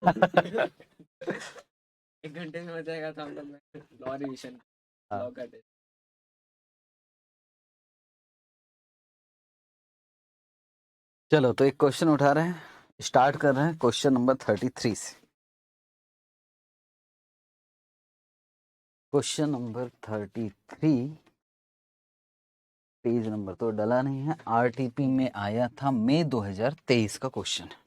एक घंटे में हो जाएगा तो हम लोग लॉ रिविजन लॉ का टेस्ट। चलो तो एक क्वेश्चन उठा रहे हैं, स्टार्ट कर रहे हैं क्वेश्चन नंबर 33 से। क्वेश्चन नंबर 33, पेज नंबर तो डला नहीं है, आरटीपी में आया था मई 2023 का क्वेश्चन है।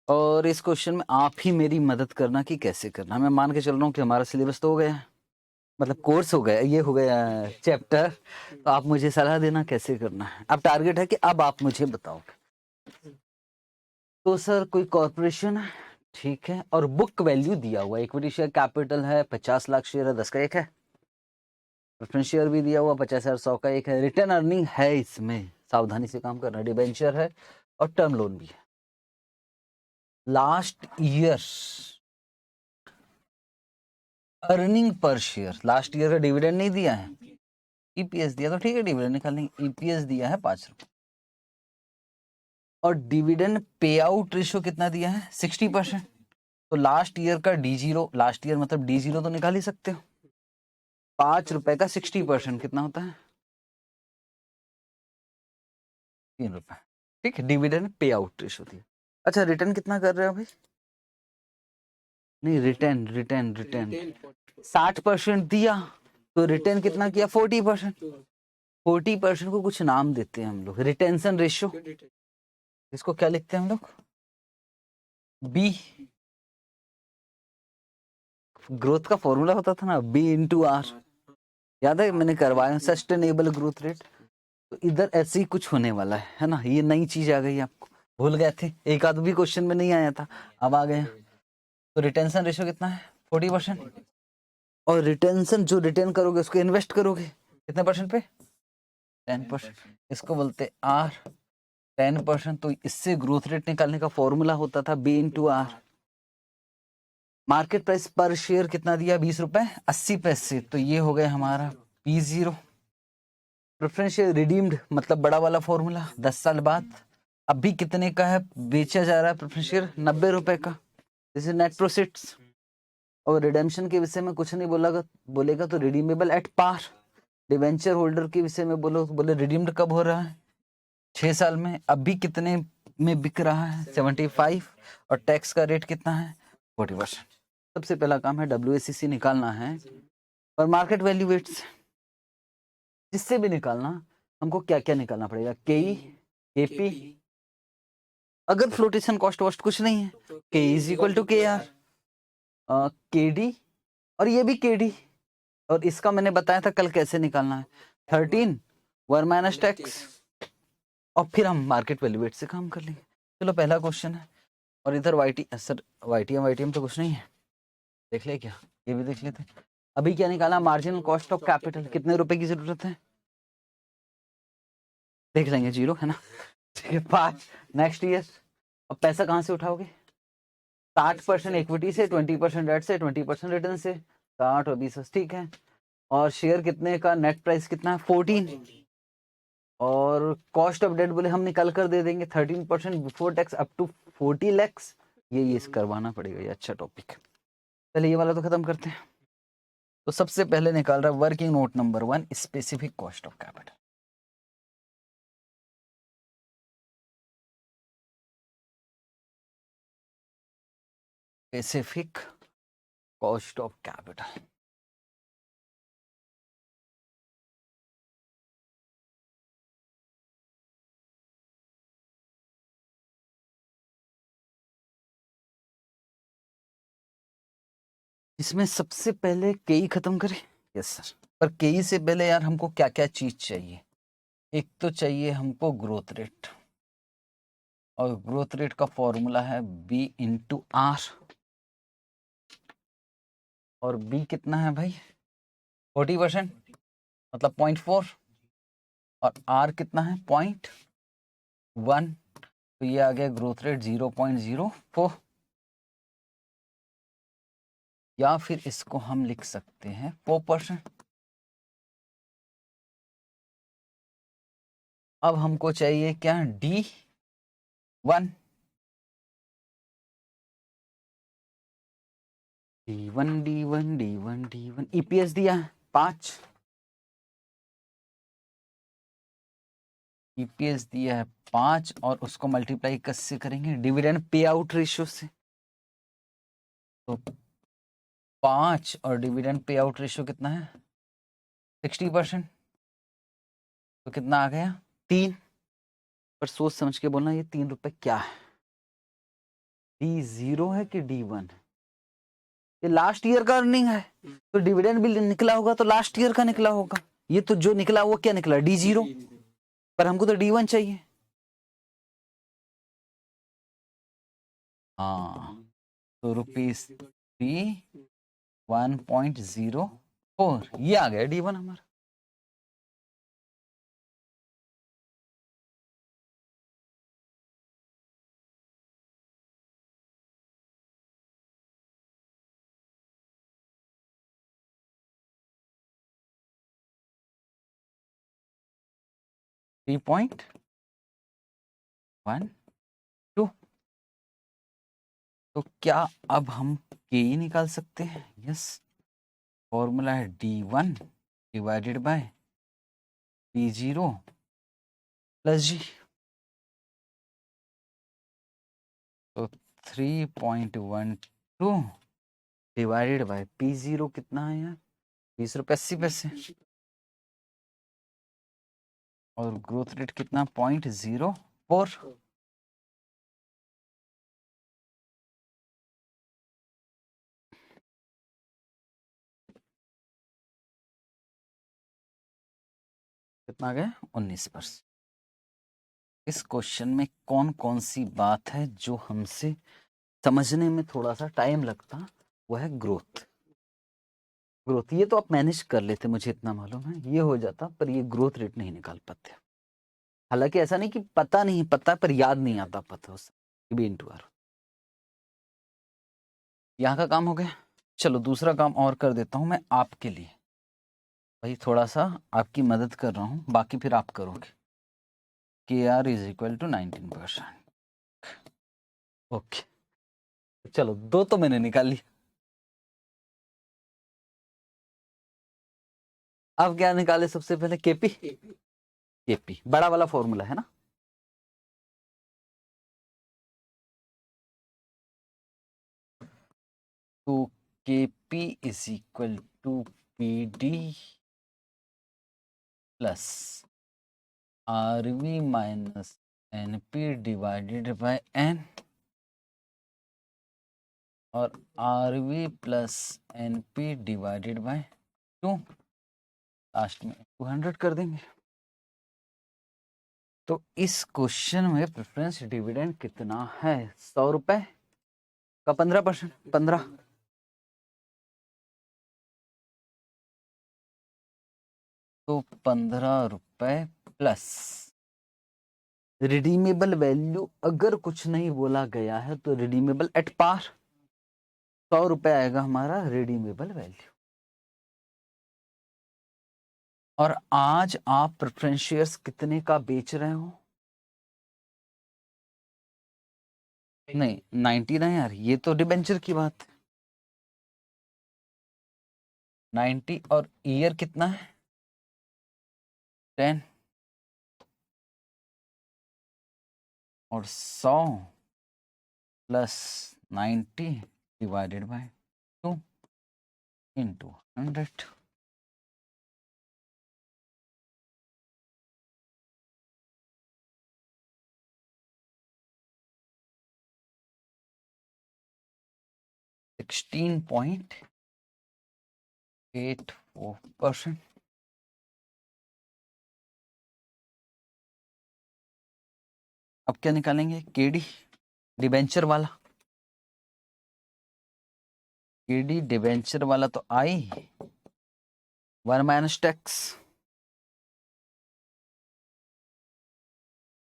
और इस क्वेश्चन में आप ही मेरी मदद करना कि कैसे करना। मैं मान के चल रहा हूँ कि हमारा सिलेबस तो हो गया है, मतलब कोर्स हो गया, ये हो गया चैप्टर, तो आप मुझे सलाह देना कैसे करना है। अब टारगेट है कि अब आप मुझे बताओ। तो सर कोई कॉर्पोरेशन है, ठीक है, और बुक वैल्यू दिया हुआ, इक्विटी शेयर कैपिटल है 50 लाख शेयर है, 10 का एक है, प्रेफरेंस शेयर भी दिया हुआ 50,000 100 का एक है, रिटर्न अर्निंग है, इसमें सावधानी से काम करना, डिबेंचर है और टर्म लोन भी है। Last year earning per share, last year का डिविडेंड नहीं दिया है, ईपीएस दिया, तो ठीक है डिविडेंड निकालेंगे। ईपीएस दिया है 5 रुपए और डिविडेंड पे आउट रेशियो कितना दिया है 60%। तो लास्ट ईयर का D0, लास्ट ईयर मतलब D0 तो निकाल ही सकते हो। 5 रुपए का 60% कितना होता है 3 रुपए, ठीक है। डिविडेंड पे आउट रेशियो दिया। अच्छा रिटर्न कितना कर रहे हो भाई? नहीं रिटर्न रिटर्न रिटर्न 60% दिया, तो रिटर्न कितना किया 40%। 40% को कुछ नाम देते हैं हम लोग, रिटेंशन रेशियो। इसको क्या लिखते हैं हम लोग? बी। ग्रोथ का फॉर्मूला होता था ना B/R, याद है मैंने करवाया, सस्टेनेबल ग्रोथ रेट। तो इधर ऐसे ही कुछ होने वाला है ना। ये नई चीज आ गई, आपको भूल गए थे, एक आध भी क्वेश्चन में नहीं आया था, अब आ गया। तो रिटेंशन रेशियो कितना है 40%। और रिटेंशन जो रिटेन करोगे उसको इन्वेस्ट करोगे कितने परसेंट पे 10%। इसको बोलते R 10%। तो इससे ग्रोथ रेट निकालने का फॉर्मूला होता था B/R। मार्केट प्राइस पर शेयर कितना दिया 20 रुपए 80 पैसे, तो ये हो गया हमारा P0। प्रेफरेंस शेयर रिडीम्ड मतलब बड़ा वाला फॉर्मूला 10 साल बाद अभी कितने का है बेचा जा रहा है प्रेफरेंस शेयर 90 रुपए का, दिस इज नेट प्रोसीड्स। और रिडेम्पशन के विषय में कुछ नहीं बोलेगा तो redeemable at par. Debenture holder के विषय में बोलो तो बोले रिडीम्ड कब हो रहा है 6 साल में, अभी कितने में बिक रहा है 75, और टैक्स का रेट कितना है 40%। सबसे पहला काम है WACC निकालना है और मार्केट वैल्यू वेट्स। जिससे भी निकालना हमको क्या क्या निकालना पड़ेगा, KE KP, अगर फ्लोटेशन कॉस्ट वॉस्ट कुछ नहीं है K is equal to KR, KD, और ये भी KD। और इसका मैंने बताया था कल कैसे निकालना है 13 1 माइनस टैक्स, और फिर हम मार्केट वैल्यू वेट से काम कर लेंगे। चलो पहला क्वेश्चन है, और इधर वाईटी सर वाईटीएम तो कुछ नहीं है, देख ले क्या, ये भी देख लेते। अभी क्या निकाला मार्जिनल कॉस्ट ऑफ कैपिटल, कितने रुपए की जरूरत है देख लेंगे, 0 है ना, ठीक है 5। नेक्स्ट ईयर अब पैसा कहाँ से उठाओगे 60% इक्विटी से, 20% डेट से, 20% रिटर्न से, 60 और 20 ठीक है। और शेयर कितने का, नेट प्राइस कितना है 14, और कॉस्ट ऑफ डेट बोले हम निकल कर दे देंगे 13% before tax up to 40 lakhs. ये करवाना पड़ेगा, ये अच्छा टॉपिक। पहले ये वाला तो खत्म करते हैं। तो सबसे पहले निकाल रहा है working note number 1, specific cost of capital. Specific cost of capital, इसमें सबसे पहले केई खत्म करें। यस सर, पर केई से पहले यार हमको क्या क्या चीज चाहिए। एक तो चाहिए हमको ग्रोथ रेट, और ग्रोथ रेट का फॉर्मूला है B/R, और B कितना है भाई 40%, मतलब 0.4, और R कितना है 0.1, तो ये आ गया ग्रोथ रेट 0.04। या फिर इसको हम लिख सकते हैं 4%। अब हमको चाहिए क्या D1, D1 EPS दिया है 5, EPS दिया है 5 और उसको मल्टीप्लाई किससे करेंगे, डिविडेंड पे आउट रेशियो से। तो 5 और डिविडेंड पे आउट रेशियो कितना है 60%, तो कितना आ गया 3। पर सोच समझ के बोलना, ये 3 रुपए क्या है, D0 है कि D1? ये लास्ट ईयर का अर्निंग है, तो डिविडेंड बिल निकला होगा तो लास्ट ईयर का निकला होगा। ये तो जो निकला वो क्या निकला, D0, पर हमको तो D1 चाहिए। हाँ, तो ₹3.04 ये आ गया D1 हमारा। $3.12। तो क्या अब हम के ही निकाल सकते हैं? यस, फॉर्मूला है D1 divided by P0 plus G। तो 3.12 डिवाइडेड बाय P0 कितना है यार, ₹20.80। और ग्रोथ रेट कितना 0.04। कितना आ गया 19%। इस क्वेश्चन में कौन कौन सी बात है जो हमसे समझने में थोड़ा सा टाइम लगता, वो है ग्रोथ। ग्रोथ ये तो आप मैनेज कर लेते, मुझे इतना मालूम है, ये हो जाता, पर ये ग्रोथ रेट नहीं निकाल पाते। हालांकि ऐसा नहीं कि पता नहीं पता, पर याद नहीं आता पता उस भी इंटू आर। यहाँ का काम हो गया। चलो दूसरा काम और कर देता हूँ मैं आपके लिए, भाई थोड़ा सा आपकी मदद कर रहा हूँ, बाकी फिर आप करोगे। KR is equal to 19%। Okay, चलो 2 तो मैंने निकाल लिया। अब क्या निकाले सबसे पहले, केपी। केपी बड़ा वाला फॉर्मूला है ना, तो KP is equal to PD plus RV minus NP divided by N, और RV plus NP divided by 2, last में 200 कर देंगे। तो इस क्वेश्चन में प्रेफरेंस डिविडेंड कितना है, 100 रुपए का 15%, 15। तो 15 रुपए प्लस रिडीमेबल वैल्यू, अगर कुछ नहीं बोला गया है तो रिडीमेबल एट पार 100 रुपए आएगा हमारा रिडीमेबल वैल्यू। और आज आप प्रेफरेंस शेयर्स कितने का बेच रहे हो? नहीं 90 ना यार, ये तो डिबेंचर की बात है। 90 और ईयर कितना है 10, और 100 प्लस 90 डिवाइडेड बाय 2 इंटू 100। %16.84। अब क्या निकालेंगे, केडी डिबेंचर वाला, केडी डिबेंचर वाला तो आई 1 minus tax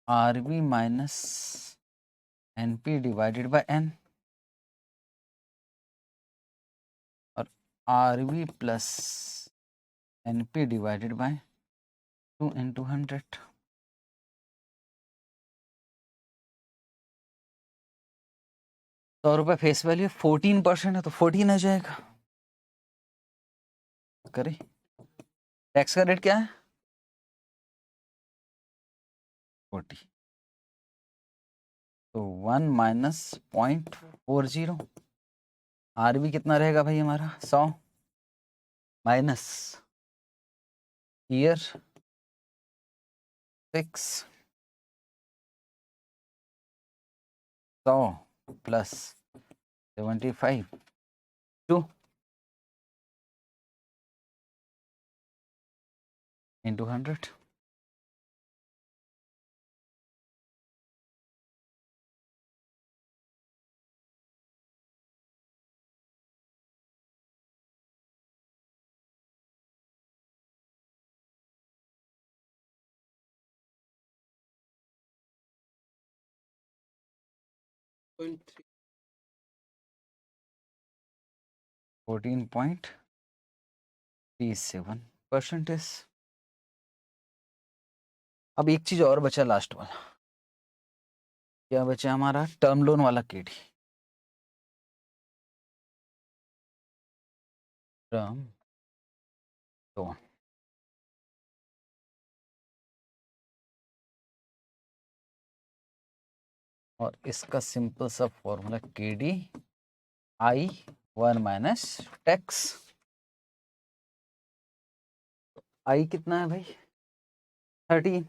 RV minus NP divided by N, और RV plus NP divided by 2 into 100। 100 रुपये फेस वैल्यू, 14% है तो 14 आ जाएगा। करें, टैक्स का रेट क्या है 40, तो 1 माइनस 0.40, आर भी कितना रहेगा भाई हमारा 100, माइनस ईयर 6, 100 प्लस 75 2 into 100, .3 14.37%। अब एक चीज और बचा लास्ट वाला, क्या बचा हमारा टर्म लोन वाला केडी, टर्म लोन। और इसका सिंपल सा फॉर्मूला केडी आई 1 माइनस टैक्स। आई कितना है भाई 13,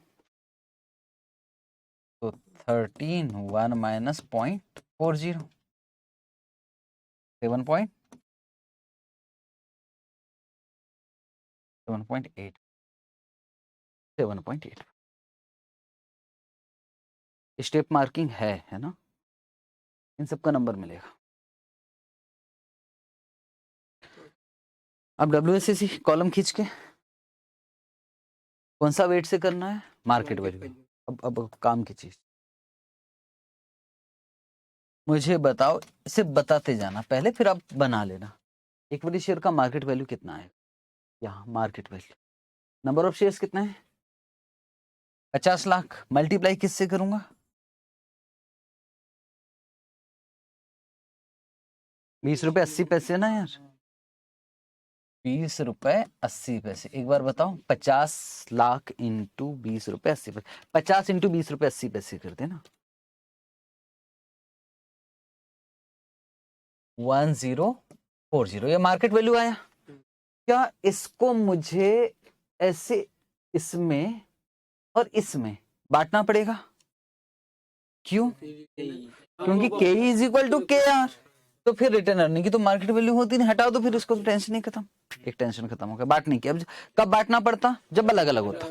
तो 13 1 माइनस 0.40 7.8 7.8। स्टेप मार्किंग है ना, इन सबका नंबर मिलेगा। अब WSCC कॉलम खींच के कौन सा वेट से करना है, मार्केट वैल्यू। अब काम की चीज मुझे बताओ, इसे बताते जाना पहले फिर आप बना लेना। इक्विटी शेयर का मार्केट वैल्यू कितना है, यहाँ market value, number of shares कितने हैं 50 लाख, मल्टीप्लाई किससे करूंगा 20 रुपए 80 पैसे ना यार, 20 रुपए 80 पैसे। एक बार बताओ 50 लाख इंटू 20 रुपए 80 पैसे, 50 इंटू 20 रुपए 80 पैसे कर देना 1040, ये मार्केट वैल्यू आया। क्या इसको मुझे ऐसे इसमें और इसमें बांटना पड़ेगा, क्यों, क्योंकि K is equal to KR, तो फिर रिटर्न अर्निंग की तो मार्केट वैल्यू होती नहीं, हटाओ तो फिर उसको तो टेंशन नहीं खत्म, एक टेंशन खत्म हो गया बांटने की। अब कब बांटना पड़ता, जब अलग अलग होता।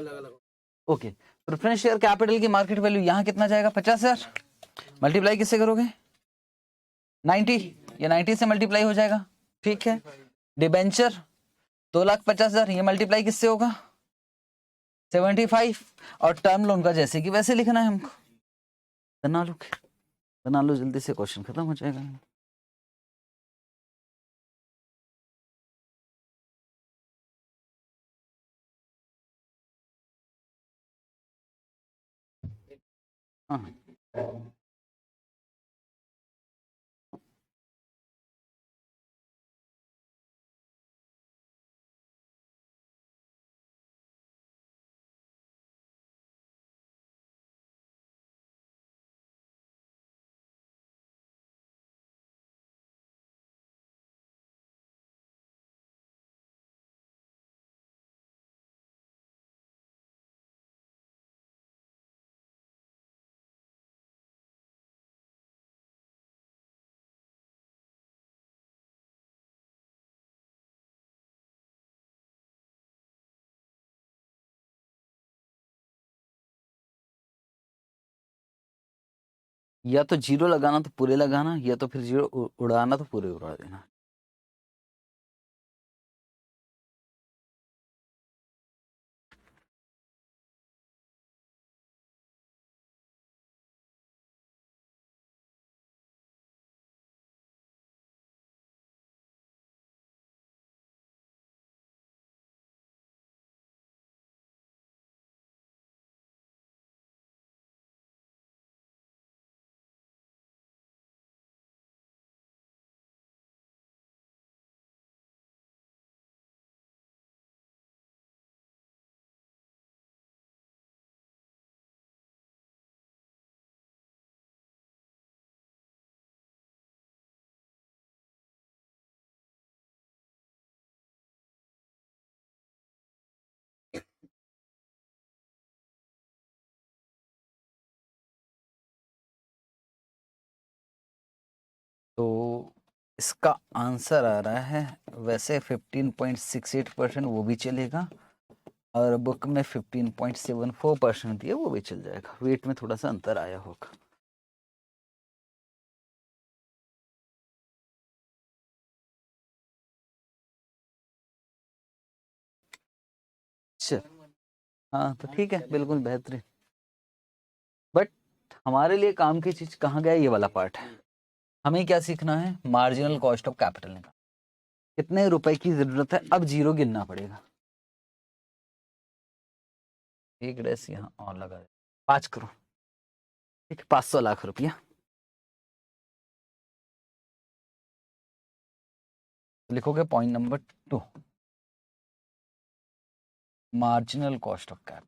ओके, प्रेफरेंस शेयर कैपिटल की मार्केट वैल्यू यहाँ कितना जाएगा 50,000, मल्टीप्लाई किससे करोगे 90, ये 90 से मल्टीप्लाई हो जाएगा, ठीक है। डिबेंचर 2,50,000, ये मल्टीप्लाई किससे होगा 75, और टर्म लोन का जैसे कि वैसे लिखना है हमको। बना लो जल्दी से, क्वेश्चन खत्म हो जाएगा। हाँ या तो जीरो लगाना तो पूरे लगाना, या तो फिर जीरो उड़ाना तो पूरे उड़ा देना। तो इसका आंसर आ रहा है वैसे 15.68% वो भी चलेगा, और बुक में 15.74% दिया वो भी चल जाएगा। वेट में थोड़ा सा अंतर आया होगा। चल, हाँ तो ठीक है, बिल्कुल बेहतरीन। बट हमारे लिए काम की चीज कहाँ गया, ये वाला पार्ट है। हमें क्या सीखना है, मार्जिनल कॉस्ट ऑफ कैपिटल निकाल, कितने रुपए की जरूरत है। अब जीरो गिनना पड़ेगा। एक डेस यहाँ और लगा दे, 5 करोड़, ठीक है, 500 लाख रुपया। लिखोगे point number 2, marginal cost of capital.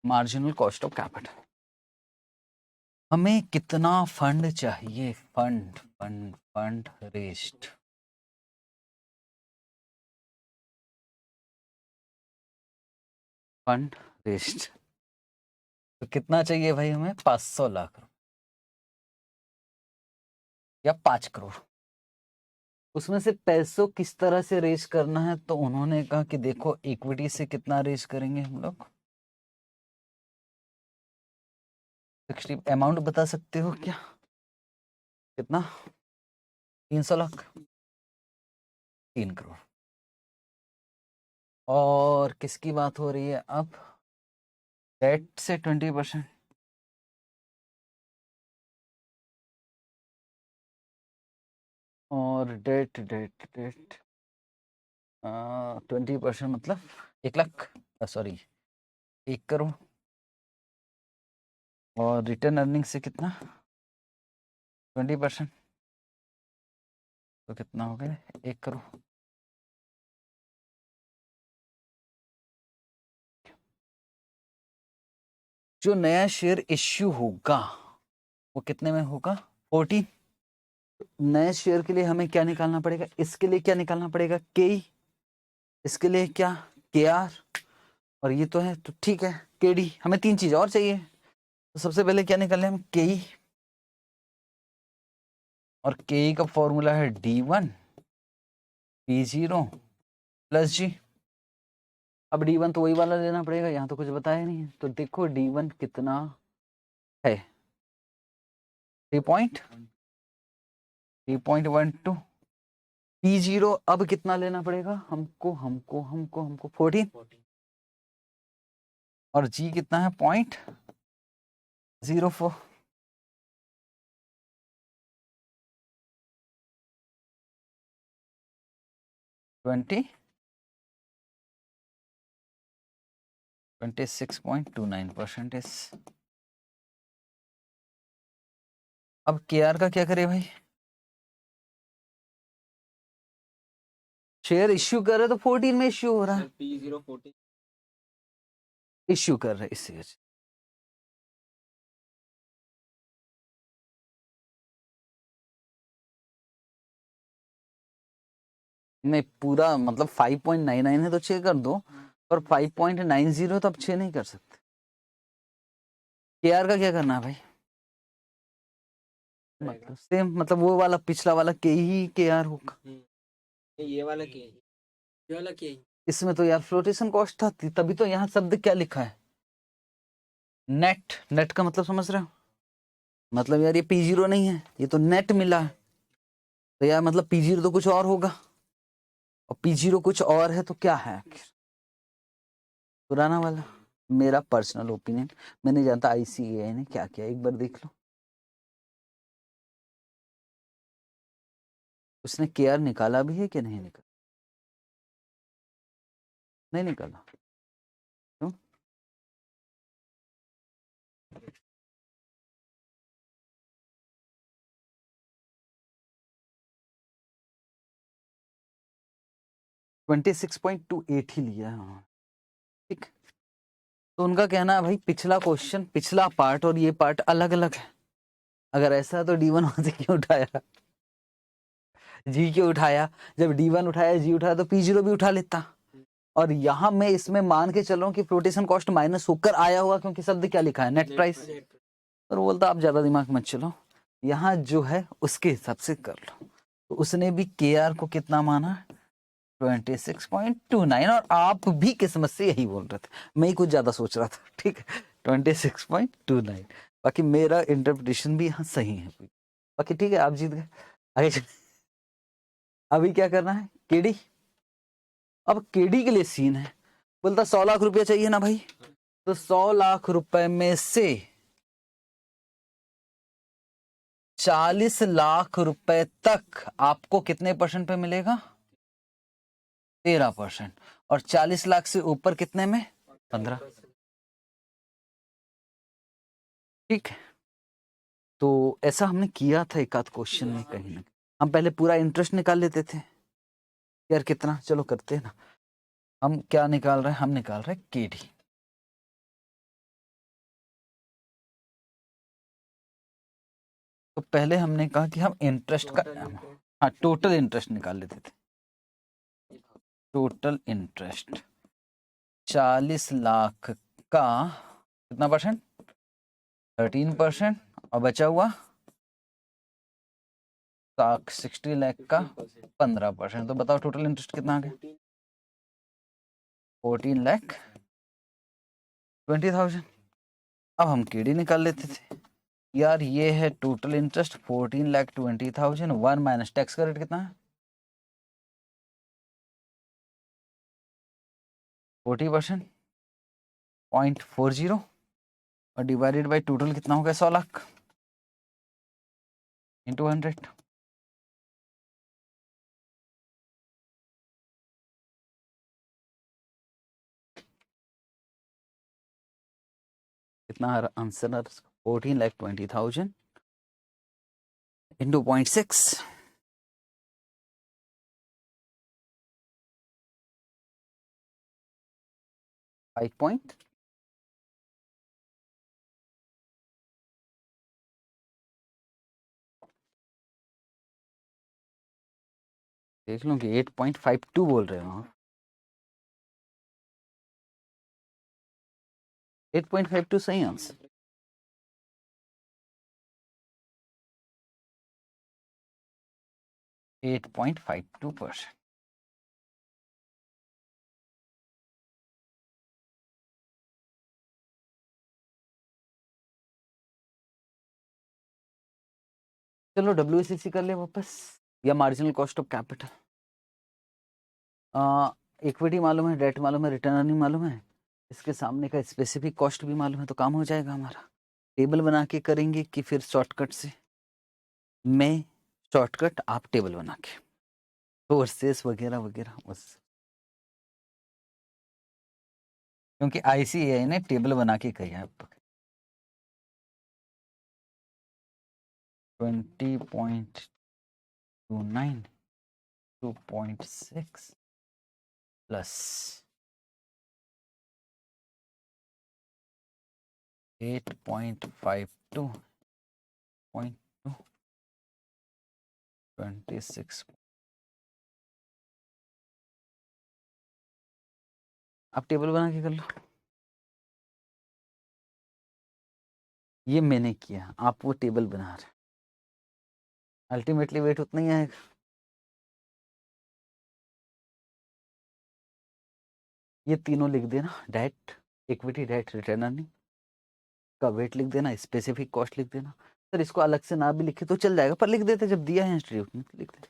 Marginal cost of capital, हमें कितना फंड चाहिए, fund fund fund raised, fund raised. तो कितना चाहिए भाई हमें, 500 लाख रुपए या 5 करोड़। उसमें से पैसों किस तरह से रेज करना है, तो उन्होंने कहा कि देखो इक्विटी से कितना रेज करेंगे हम लोग। 60 अमाउंट बता सकते हो क्या, कितना, 300 लाख, 3 करोड़। और किसकी बात हो रही है अब, डेट से 20%, और डेट डेट डेट 20% मतलब 1 लाख, सॉरी 1 करोड़। और रिटर्न अर्निंग से कितना, 20%, तो कितना हो गया, 1 करोड़। जो नया शेयर इश्यू होगा वो कितने में होगा, 40। नए शेयर के लिए हमें क्या निकालना पड़ेगा, इसके लिए क्या निकालना पड़ेगा, के, इसके लिए क्या, के आर, और ये तो है, तो ठीक है, के डी। हमें 3 चीज और चाहिए, तो सबसे पहले क्या निकाल लें हम, के, और के का फॉर्मूला है D1 P0 प्लस जी। अब D1 तो वही वाला लेना पड़ेगा, यहाँ तो कुछ बताया नहीं है, तो देखो D1 कितना है, 3.12। P0 अब कितना लेना पड़ेगा हमको, 14, और जी कितना है, 0.04। 26.29%। अब के आर का क्या करे भाई, शेयर इश्यू कर रहे तो 14 में इश्यू हो रहा है, P0 14 इश्यू कर रहे इससे नहीं, पूरा मतलब 5.99 है तो 6 कर दो, और 5.90 तो अब 6 नहीं कर सकते। के आर का क्या करना है भाई, मतलब सेम, मतलब वो वाला पिछला वाला के ही के आर होगा। ये वाला क्या है, ये वाला क्या है, इसमें तो यार फ्लोटेशन कॉस्ट था, तभी तो यहाँ शब्द क्या लिखा है, नेट। नेट का मतलब समझ रहे हो, मतलब यार ये P0 नहीं है, ये तो नेट मिला है, तो यार मतलब P0 तो कुछ और होगा, और P0 कुछ और है तो क्या है आखिर, पुराना वाला। मेरा पर्सनल ओपिनियन, मैं नहीं जानता ICAI ने क्या किया, एक बार देख लो। उसने के आर निकाला भी है कि नहीं निकाला, नहीं निकाला, क्यों, ट्वेंटी 26.28 ही लिया है उन्होंने, ठीक। तो उनका कहना है भाई पिछला क्वेश्चन, पिछला पार्ट और ये पार्ट अलग अलग है, अगर ऐसा है तो D1 वहां से क्यों उठाया, जी क्यों उठाया? जब D1 उठाया, जी उठाया, तो P0 भी उठा लेता। और यहाँ मैं इसमें मान के चल रहा हूँ कि फ्लोटेशन कॉस्ट माइनस होकर आया होगा, क्योंकि शब्द क्या लिखा है, नेट प्राइस। और बोलता आप ज्यादा दिमाग मत चलो, यहाँ जो है उसके हिसाब से कर लो। तो उसने भी KR को कितना माना, 26.29। और आप भी किस्मत से यही बोल रहे थे, मैं ही कुछ ज्यादा सोच रहा था, ठीक है, 26.29। बाकी मेरा इंटरप्रिटेशन भी यहाँ सही है। बाकी ठीक है, आप जीत गए। आगे अभी क्या करना है, केडी। अब केडी के लिए सीन है, बोलता 100 लाख रुपया चाहिए ना भाई, तो 100 लाख रुपए में से 40 लाख रुपए तक आपको कितने परसेंट पे मिलेगा, 13%। और 40 लाख से ऊपर कितने में, 15। ठीक है, तो ऐसा हमने किया था एक आध क्वेश्चन में कहीं ना। हम पहले पूरा इंटरेस्ट निकाल लेते थे यार, कितना, चलो करते हैं ना। हम क्या निकाल रहे हैं, हम निकाल रहे हैं केडी। तो पहले हमने कहा कि हम इंटरेस्ट का, हाँ, टोटल इंटरेस्ट निकाल लेते थे। टोटल इंटरेस्ट 40 लाख का कितना परसेंट, 13%। और बचा हुआ 60 लाख का 15%। तो बताओ टोटल इंटरेस्ट कितना आ गया, 14,20,000। अब हम केडी निकाल लेते थे यार, ये है टोटल इंटरेस्ट 14,20,000, 1 माइनस टैक्स का रेट कितना है, 40%, 0.40, और डिवाइडेड बाई टोटल कितना हो गया, 100 लाख इंटू 100। कितना आंसर, 14,20,000 इंटू 0.6, 5 देख लो कि 8.52 बोल रहे हो आप। 8.52 सही आंसर। एट 8.52%। चलो WACC कर ले वापस, या marginal cost of capital. Equity मालूम है, डेट मालूम है, रिटर्न अर्निंग मालूम है, इसके सामने का स्पेसिफिक कॉस्ट भी मालूम है, तो काम हो जाएगा हमारा। टेबल बना के करेंगे कि फिर शॉर्टकट से, मैं शॉर्टकट, आप टेबल बना के, सोर्सेस वगैरह वगैरह बस, क्योंकि ICAI ने टेबल बना के कही है। 20.29, 2.6 प्लस 8.52, 0.2, 26। आप टेबल बना के कर लो। ये मैंने किया, आप वो टेबल बना रहे, अल्टीमेटली वेट उतना ही आएगा। ये तीनों लिख देना, debt, equity, debt, return earning का वेट लिख देना, स्पेसिफिक कॉस्ट लिख देना। सर इसको अलग से ना भी लिखे तो चल जाएगा, पर लिख देते, जब दिया है इंस्टीट्यूट में लिख देते।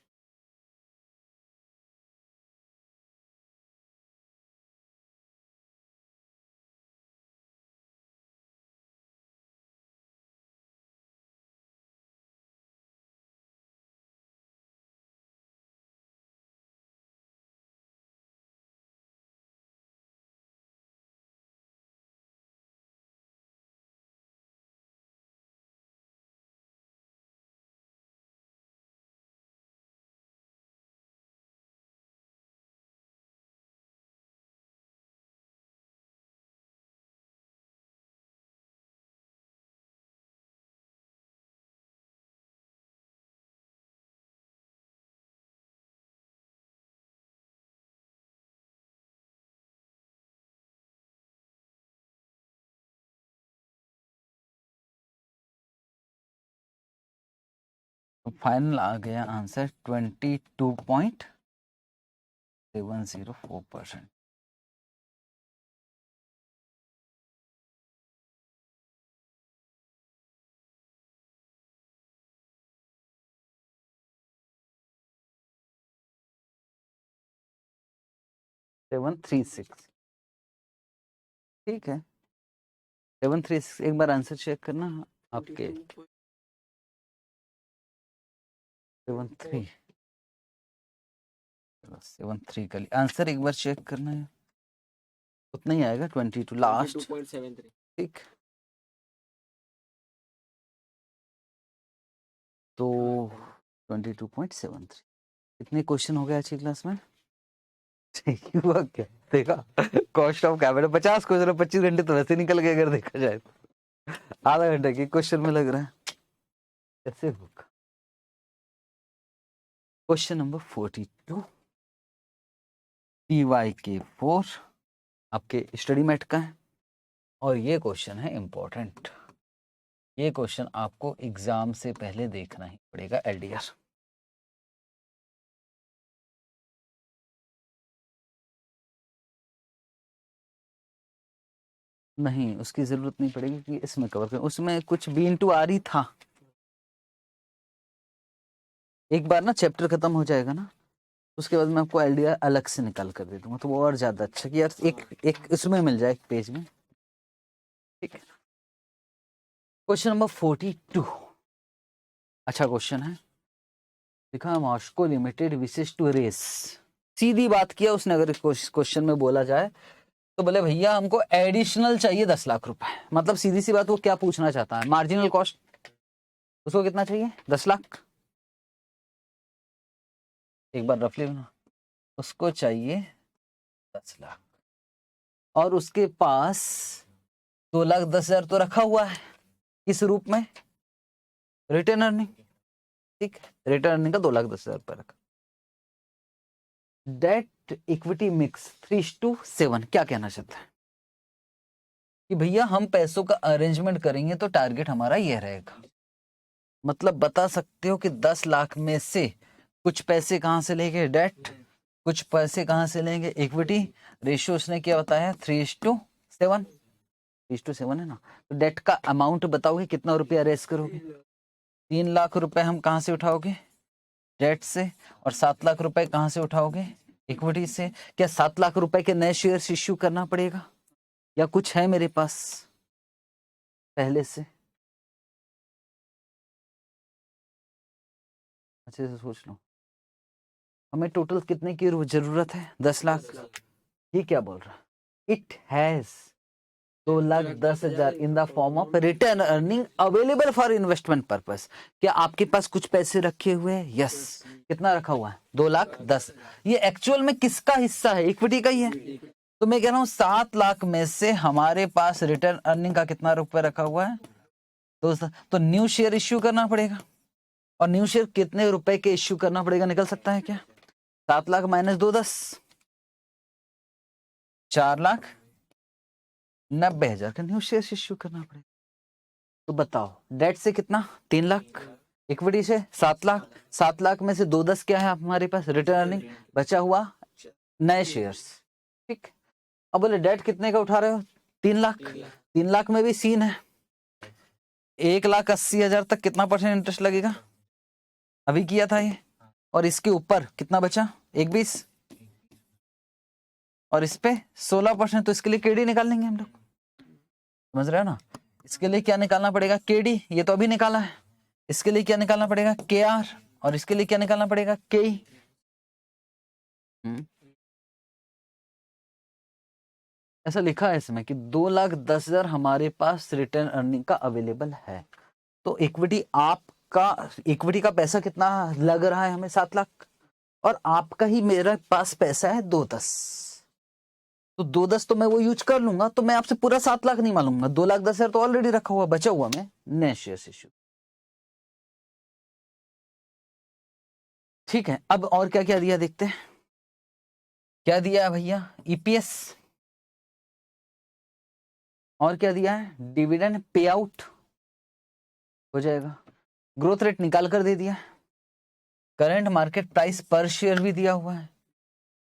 फाइनल आ गया आंसर 22.704%। सेवन थ्री सिक्स, ठीक है। 736, एक बार आंसर चेक करना आपके। 73 का आंसर एक बार चेक करना है, उतना ही आएगा 22 लास्ट, 22.73। ठीक। तो 22.73। कितने क्वेश्चन हो गए आज की क्लास में? ठीक हुआ क्या? देखा, कॉस्ट ऑफ कैपिटल 50 क्वेश्चन, 25 घंटे तो वैसे निकल गए अगर देखा जाए तो। आधा घंटा के क्वेश्चन में लग रहा है, कैसे होगा? क्वेश्चन नंबर 42 TYK4 आपके स्टडी मेट का है, और ये क्वेश्चन है इंपॉर्टेंट। ये क्वेश्चन आपको एग्जाम से पहले देखना ही पड़ेगा, एलडीआर। नहीं, उसकी जरूरत नहीं पड़ेगी कि इसमें कवर करें, उसमें कुछ बी इंटू आर ही था। एक बार ना चैप्टर खत्म हो जाएगा ना, उसके बाद मैं आपको एलडीआर अलग से निकाल कर दे दूंगा, तो वो और ज्यादा अच्छा कि यार एक एक इसमें मिल जाए, एक पेज में, ठीक है। क्वेश्चन नंबर 42 अच्छा क्वेश्चन है। लिखा मॉस्को लिमिटेड विशेष टू रेस, सीधी बात किया उसने, अगर क्वेश्चन में बोला जाए तो बोले भैया हमको एडिशनल चाहिए 10 लाख रुपए। मतलब सीधी सी बात, वो क्या पूछना चाहता है? मार्जिनल कॉस्ट उसको कितना चाहिए? 10 लाख। एक बार रफली बना, उसको चाहिए 10 लाख, और उसके पास 2,10,000 तो रखा हुआ है, किस रूप में? रिटर्न अर्निंग, ठीक। रिटर्न अर्निंग का 2,10,000 रुपए रखा। डेट इक्विटी मिक्स 3:7, क्या कहना चाहता है कि भैया हम पैसों का अरेंजमेंट करेंगे तो टारगेट हमारा यह रहेगा। मतलब बता सकते हो कि 10 लाख में से कुछ पैसे कहां से लेंगे? डेट। कुछ पैसे कहां से लेंगे? इक्विटी। रेशियो उसने क्या बताया? 3:7। 3:7 है ना। तो डेट का अमाउंट बताओगे कितना रुपया रेस करोगे? 3 लाख रुपए हम कहां से उठाओगे? डेट से। और 7 लाख रुपए कहां से उठाओगे? इक्विटी से। क्या 7 लाख रुपए के नए शेयर्स इश्यू करना पड़ेगा, या कुछ है मेरे पास पहले से? अच्छे से सोच लो, हमें टोटल कितने की जरूरत है? 10 लाख। ये क्या बोल रहा है? It has 2,10,000 in the form of return earning available for investment purpose. क्या आपके पास कुछ पैसे रखे हुए हैं? यस। कितना रखा हुआ है? 2,10,000। ये एक्चुअल में किसका हिस्सा है? इक्विटी का ही है। तो मैं कह रहा हूं 7 लाख में से हमारे पास रिटर्न अर्निंग का कितना रुपए रखा हुआ है? तो न्यू शेयर इश्यू करना पड़ेगा। और न्यू शेयर कितने रुपए के इश्यू करना पड़ेगा, निकल सकता है क्या? 7 लाख माइनस 2,10, 4,90,000 का न्यू शेयर इश्यू करना पड़ेगा। तो बताओ, डेट से कितना? 3 लाख, इक्विटी से 7 लाख। 7 लाख में से 2,10 क्या है हमारे पास? Return earning. बचा हुआ नए शेयर्स, ठीक। अब बोले डेट कितने का उठा रहे हो? 3 लाख। 3 लाख में भी सीन है, 1,80,000 तक कितना % इंटरेस्ट लगेगा? अभी किया था ये। और इसके ऊपर कितना बचा? 1,20। और इस पे 16%। तो इसके लिए केडी निकाल लेंगे हम लोग, समझ रहे हो ना। इसके लिए क्या निकालना पड़ेगा? केडी, ये तो अभी निकाला है। इसके लिए क्या निकालना पड़ेगा? केआर। और इसके लिए क्या निकालना पड़ेगा? केई। ऐसा लिखा है इसमें कि 2,10,000 हमारे पास रिटर्न अर्निंग का अवेलेबल है। तो इक्विटी का पैसा कितना लग रहा है हमें? 7 लाख। और आपका ही मेरे पास पैसा है 2,10। तो 2,10 तो मैं वो यूज कर लूंगा, तो मैं आपसे पूरा 7 लाख नहीं मालूंगा। 2,10,000 तो ऑलरेडी रखा हुआ, बचा हुआ मैं नए शेयर इश्यू, ठीक है। अब और क्या क्या दिया देखते हैं। क्या दिया है भैया? ईपीएस। और क्या दिया है? डिविडेंड पे आउट हो जाएगा। ग्रोथ रेट निकाल कर दे दिया, करंट मार्केट प्राइस पर शेयर भी दिया हुआ है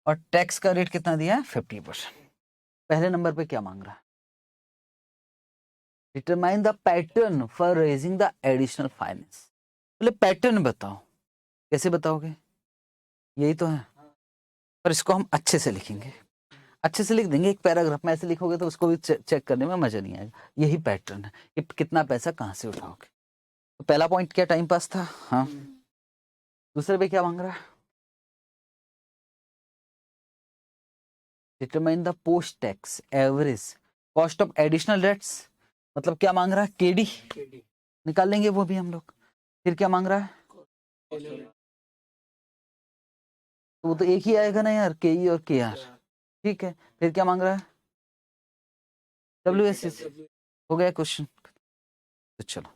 और टैक्स का रेट कितना दिया है 50%। पहले नंबर पे क्या मांग रहा है? Determine the pattern for raising the additional finance. बोले पैटर्न बताओ, कैसे बताओगे? यही तो है, पर इसको हम अच्छे से लिखेंगे, अच्छे से लिख देंगे। एक पैराग्राफ में ऐसे लिखोगे तो उसको भी चेक करने में मजा नहीं आएगा। यही पैटर्न है कि कितना पैसा कहाँ से उठाओगे। तो पहला पॉइंट क्या टाइम पास था, हाँ। दूसरे पे क्या मांग रहा है? Determine the post tax average cost of additional debts, मतलब क्या मांग रहा है? केडी निकाल लेंगे वो भी हम लोग। फिर क्या मांग रहा है? तो वो तो एक ही आएगा ना यार, के ई और के आर। ठीक है, फिर क्या मांग रहा है? W S S. हो गया क्वेश्चन। तो चलो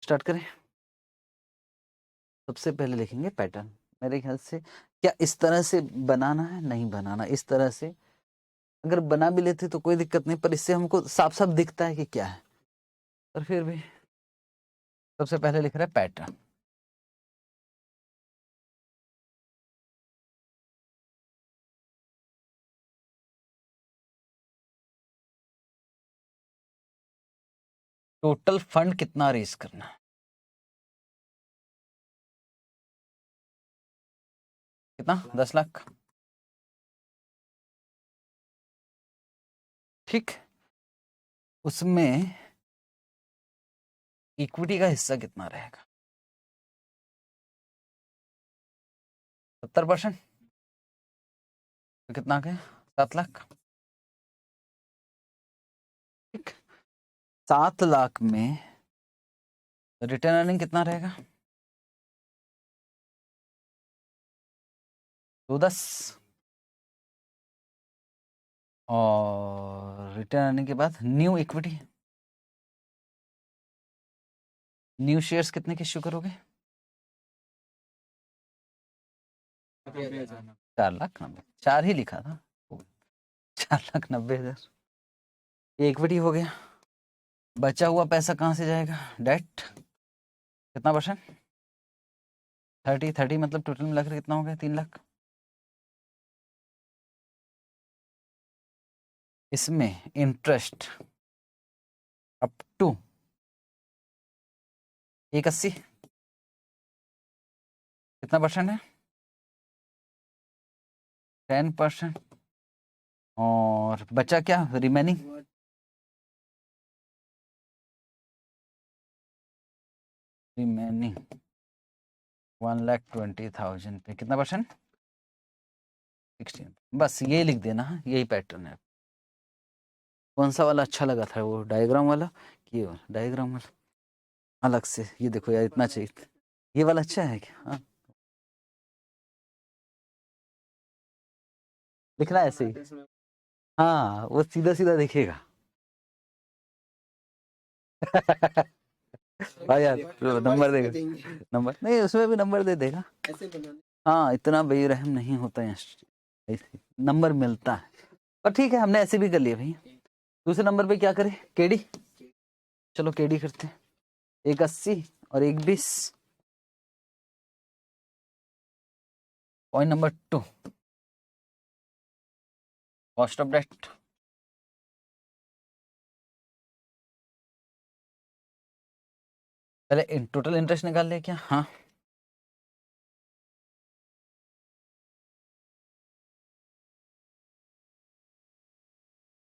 स्टार्ट करें। सबसे पहले लिखेंगे पैटर्न। मेरे ख्याल से क्या इस तरह से बनाना है? नहीं बनाना। इस तरह से अगर बना भी लेते तो कोई दिक्कत नहीं, पर इससे हमको साफ साफ दिखता है कि क्या है। पर फिर भी सबसे पहले लिख रहा है पैटर्न। टोटल फंड कितना रेज करना है? कितना? 10 लाख। ठीक, उसमें इक्विटी का हिस्सा कितना रहेगा? 70%। तो कितना के? 7 लाख। ठीक, 7 लाख में रिटर्न अर्निंग कितना रहेगा? 210। और रिटर्न अर्निंग के बाद न्यू इक्विटी, न्यू शेयर्स कितने के इश्यू करोगे? 4,90,000। 4 ही लिखा था, 4,90,000। ये इक्विटी हो गया। बचा हुआ पैसा कहाँ से जाएगा? डेट। कितना परसेंट? 30 मतलब टोटल मिलाकर कितना हो गया? 3 लाख। इसमें इंटरेस्ट अप टू 180। कितना परसेंट है? 10%। और बचा क्या रिमेनिंग? रिमेनिंग 1,20,000 पे कितना परसेंट? 16। बस ये लिख देना, यही पैटर्न है। कौन सा वाला अच्छा लगा था? वो डायग्राम वाला कि ये डायग्राम वाला? अलग से ये देखो यार, इतना चाहिए था। ये वाला अच्छा है क्या? हाँ, लिखना है ऐसे ही। हाँ, वो सीधा सीधा दिखेगा। हाँ यार, नंबर देगा। नंबर नहीं, उसमें भी नंबर दे देगा। हाँ, इतना बेरहम नहीं होता है, ऐसे नंबर मिलता है। पर ठीक है, हमने ऐसे भी कर लिया भाई। दूसरे नंबर पे क्या करें? केडी। चलो केडी करते हैं। 180 और 120। Point number 2, cost of debt. पहले टोटल इंटरेस्ट निकाल ले क्या? हाँ,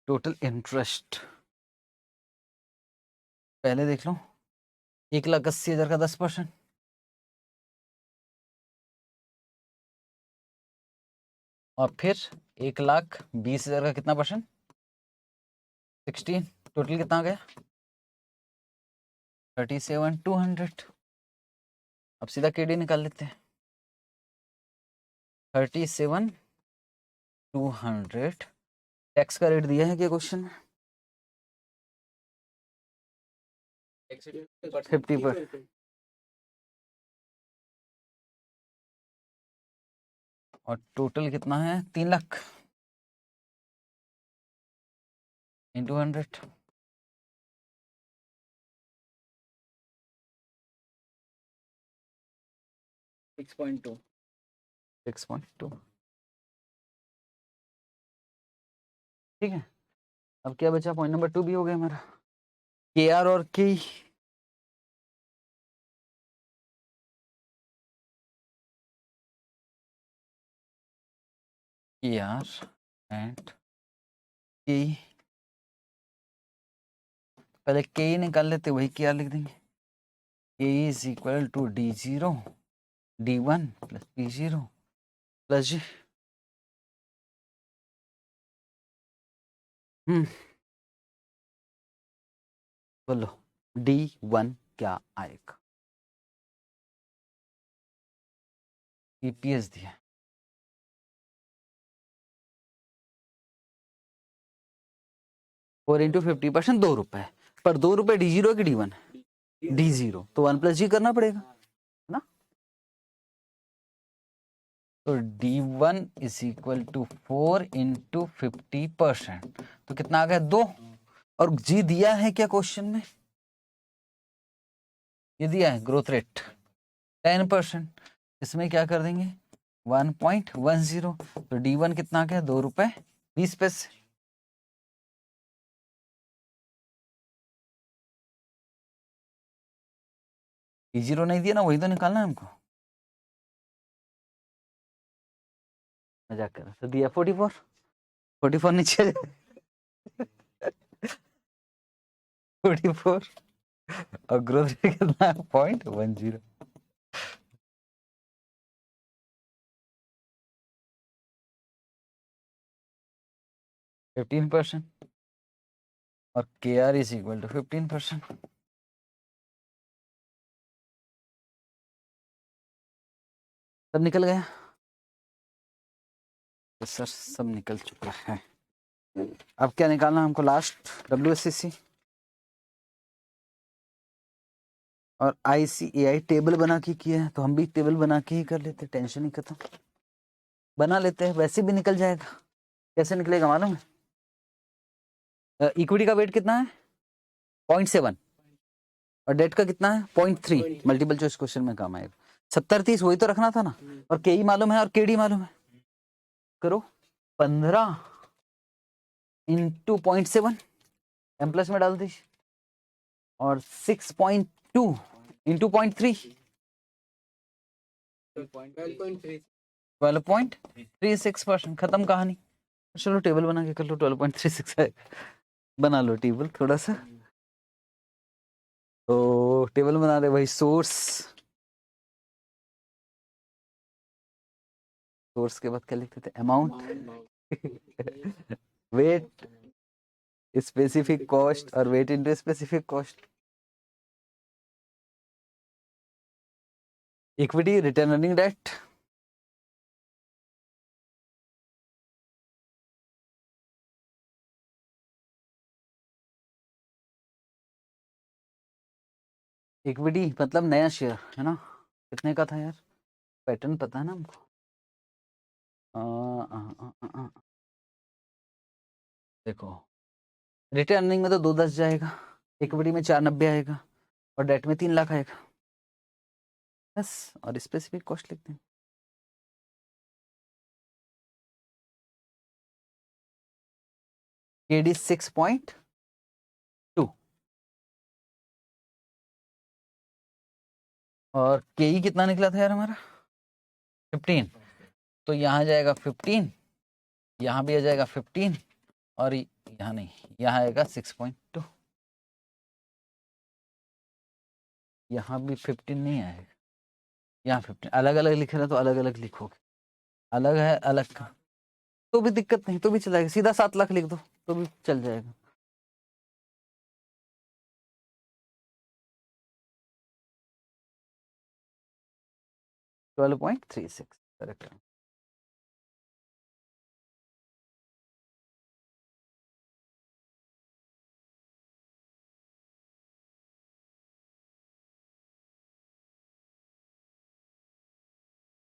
टोटल इंटरेस्ट पहले देख लो। 1,80,000 का 10%। और फिर 1,20,000 का कितना परसेंट? 16। टोटल कितना आ गया? 37,200। अब सीधा केडी निकाल लेते हैं। 37,200। टैक्स का रेट दिया है क्या क्वेश्चन में? 50%। और टोटल कितना है? 3 लाख इंटू 100। 6.2। 6.2। ठीक है, अब क्या बचा? पॉइंट नंबर 2 भी हो गया हमारा। के आर और के आर एंड के, पहले के निकाल लेते, वही के आर लिख देंगे। K is equal to D0 D1 plus P0 plus G. बोलो D1 क्या आएगा? ईपीएस दिया 4 इंटू 50%, 2 रुपए। पर 2 रुपए D0 की D1? D0, तो 1 प्लस जी करना पड़ेगा ना। तो D1 is equal to 4 into 50%, तो कितना आ गया? 2। और जी दिया है क्या क्वेश्चन में? ये दिया है ग्रोथ रेट 10%। इसमें क्या कर देंगे? 1.10। तो D1 कितना आ गया? 2 रुपए 20 पैसे। D0 नहीं दिया ना, वही तो निकालना है हमको। मजाक कर रहा, तो दिया 44 नीचे 44। और ग्रोथ रेट कितना है? 0.10। 15%। और के आर इज इक्वल टू 15%। सब निकल गया? तो सर सब निकल चुका है। अब क्या निकालना हमको? लास्ट WSCC और ICAI टेबल बना के किए हैं, तो हम भी टेबल बना के ही कर लेते, टेंशन ही खत्म। बना लेते हैं, वैसे भी निकल जाएगा। कैसे निकलेगा मालूम है? इक्विटी का वेट कितना है? 0.7। और डेट का कितना है? 0.3। मल्टीपल चॉइस क्वेश्चन में काम आएगा। 70-30 वही तो रखना था ना। और के मालूम है और केडी मालूम है। करो 15 इंटू 0.7 एम प्लस में डाल दीजिए, और 6.2 इंटू 0.3 12.36%। खत्म कहानी। चलो टेबल बना के कर लो। 12.36 है, बना लो टेबल थोड़ा सा। तो टेबल बना रहे, वही सोर्स के बाद क्या लिखते थे? अमाउंट वेट स्पेसिफिक कॉस्ट और weight into specific cost. Equity return earning debt, equity मतलब नया शेयर है ना। कितने का था यार? पैटर्न पता है ना हमको। देखो रिटर्न अर्निंग में तो 210 जाएगा, इक्विटी में 490 आएगा, और डेट में 3 लाख आएगा बस। और स्पेसिफिक कॉस्ट लिखते हैं। केडी 6.2 और केई कितना निकला था यार हमारा? 15। तो यहाँ जाएगा 15, यहाँ भी आ जाएगा 15, और यहाँ नहीं, यहाँ आएगा 6.2। यहाँ भी 15 नहीं आएगा, यहाँ 15। अलग अलग लिख रहे हैं तो अलग अलग लिखोगे। अलग है अलग का तो भी दिक्कत नहीं, तो भी चलेगा। सीधा 7 लाख लिख दो तो भी चल जाएगा। $12.36 करेक्ट।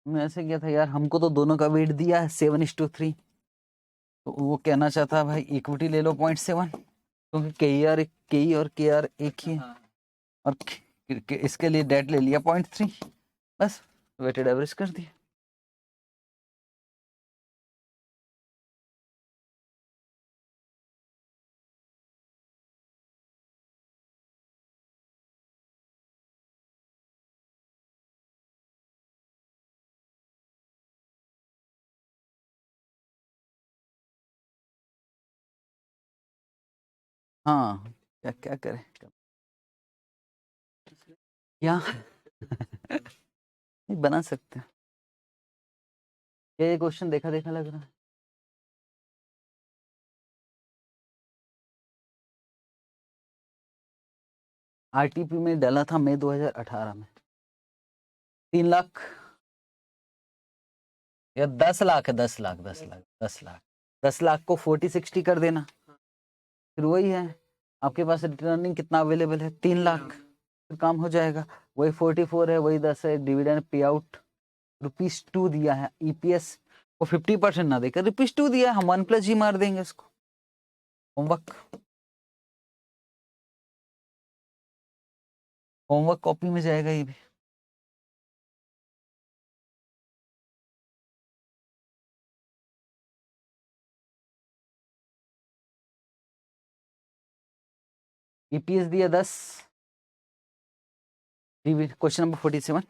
मैं ऐसे किया था यार, हमको तो दोनों का वेट दिया है 7:3। तो वो कहना चाहता है भाई इक्विटी ले लो 0.7, क्योंकि के और के आर एक ही है। और इसके लिए डेट ले लिया 0.3 बस। वेटेड एवरेज कर दिया। हाँ, क्या क्या करें क्या नहीं बना सकते हैं। ये क्वेश्चन देखा देखा लग रहा है। आरटीपी में डाला था मई 2018 में 3 लाख या 10 लाख है, 10 लाख 10 लाख 10 लाख 10 लाख को 40-60 कर देना, फिर वही है आपके पास रिटर्निंग कितना अवेलेबल है 3 लाख, फिर काम हो जाएगा। वही 44 है, वही 10 है। डिविडेंड पे आउट ₹2 दिया है। ईपीएस वो 50% ना देकर ₹2 दिया है, हम 1+G मार देंगे इसको। होमवर्क होमवर्क कॉपी में जाएगा ये भी। ईपीएस दिया 10। Question number 47,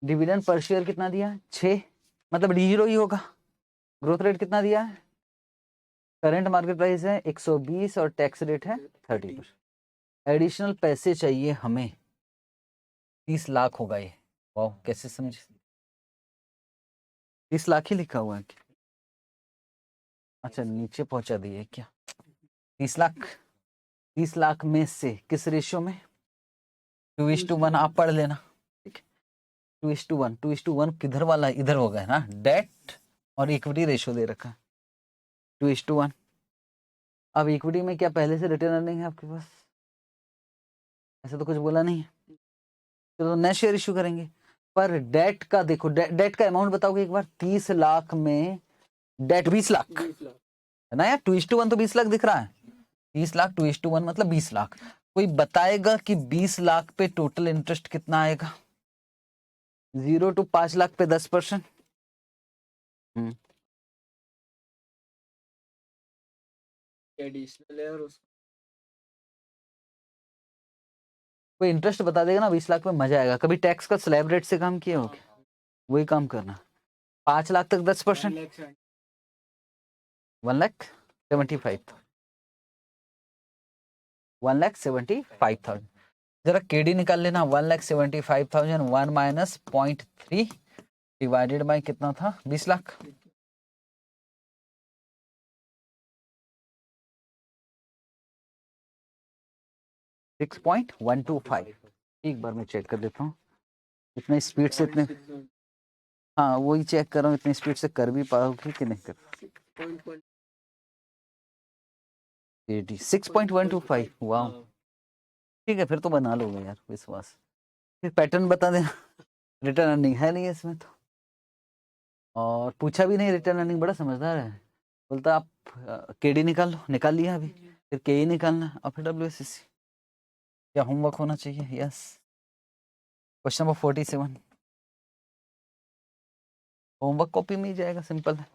dividend per share कितना दिया है 6, मतलब D0 ही होगा। ग्रोथ रेट कितना दिया है, करंट मार्केट प्राइस है 120 और टैक्स रेट है 30%। एडिशनल पैसे चाहिए हमें 30 लाख होगा ये। वाह, कैसे समझे, 30 लाख ही लिखा हुआ है क्या? अच्छा नीचे पहुंचा दिए क्या 30 लाख? 30 लाख में से किस रेशियो में, 2:1 आप पढ़ लेना, ठीक है। 2:1, 2:1 किधर वाला, इधर हो गया ना, डेट और इक्विटी रेशियो दे रखा है 2:1। अब इक्विटी में क्या पहले से रिटर्न अर्निंग है आपके पास, ऐसा तो कुछ बोला नहीं है, चलो नया शेयर इश्यू करेंगे। पर डेट का देखो, डेट का अमाउंट बताओगे एक बार। 30 लाख में डेट 20 लाख है ना यार, 2:1 तो 20 लाख दिख रहा है। 30 लाख 2:1 मतलब 20 लाख। कोई बताएगा कि 20 लाख पे टोटल इंटरेस्ट कितना आएगा? 0 to 5 लाख पे 10%। एडिशनल है और उसको कोई इंटरेस्ट बता देगा ना 20 लाख पे, मजा आएगा। कभी टैक्स का स्लैब रेट से काम किया हो क्या? वही काम करना। 5 लाख तक 10%, 1,75,000, 1,75,000। जरा केडी निकाल लेना। 1,75,000 1 माइनस 0.3 डिवाइडेड बाय कितना था, 20 लाख। $6.125। एक बार मैं चेक कर देता हूँ इतने स्पीड से, इतने, हाँ वही चेक कर रहा हूँ, इतनी स्पीड से कर भी पाओगे कि नहीं कर। 6.125। वाह, ठीक है फिर तो बना लोगे यार, विश्वास। फिर पैटर्न बता देना। रिटर्न अर्निंग है नहीं है इसमें तो, और पूछा भी नहीं। रिटर्न अर्निंग बड़ा समझदार है, बोलता आप केडी निकाल लो, निकाल लिया अभी, फिर के निकालना और फिर WSCC। क्या होमवर्क होना चाहिए? Yes. Question number 47 homework copy में ही जाएगा, सिंपल है।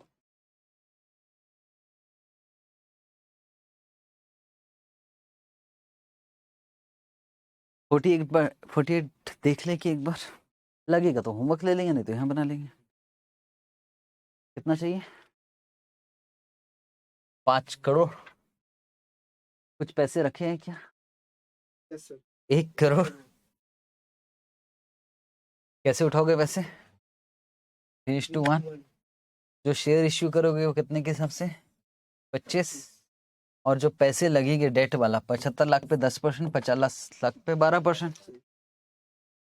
एक बार 48 देख ले कि एक बार लगेगा तो होमवर्क ले लेंगे, नहीं तो यहाँ बना लेंगे। कितना चाहिए? 5 करोड़। कुछ पैसे रखे हैं क्या? 1 करोड़। कैसे उठाओगे पैसे? 3:1। जो शेयर इश्यू करोगे वो कितने के हिसाब से? 25। और जो पैसे लगेंगे डेट वाला, 75 लाख पे 10%, 50 लाख पे 12%।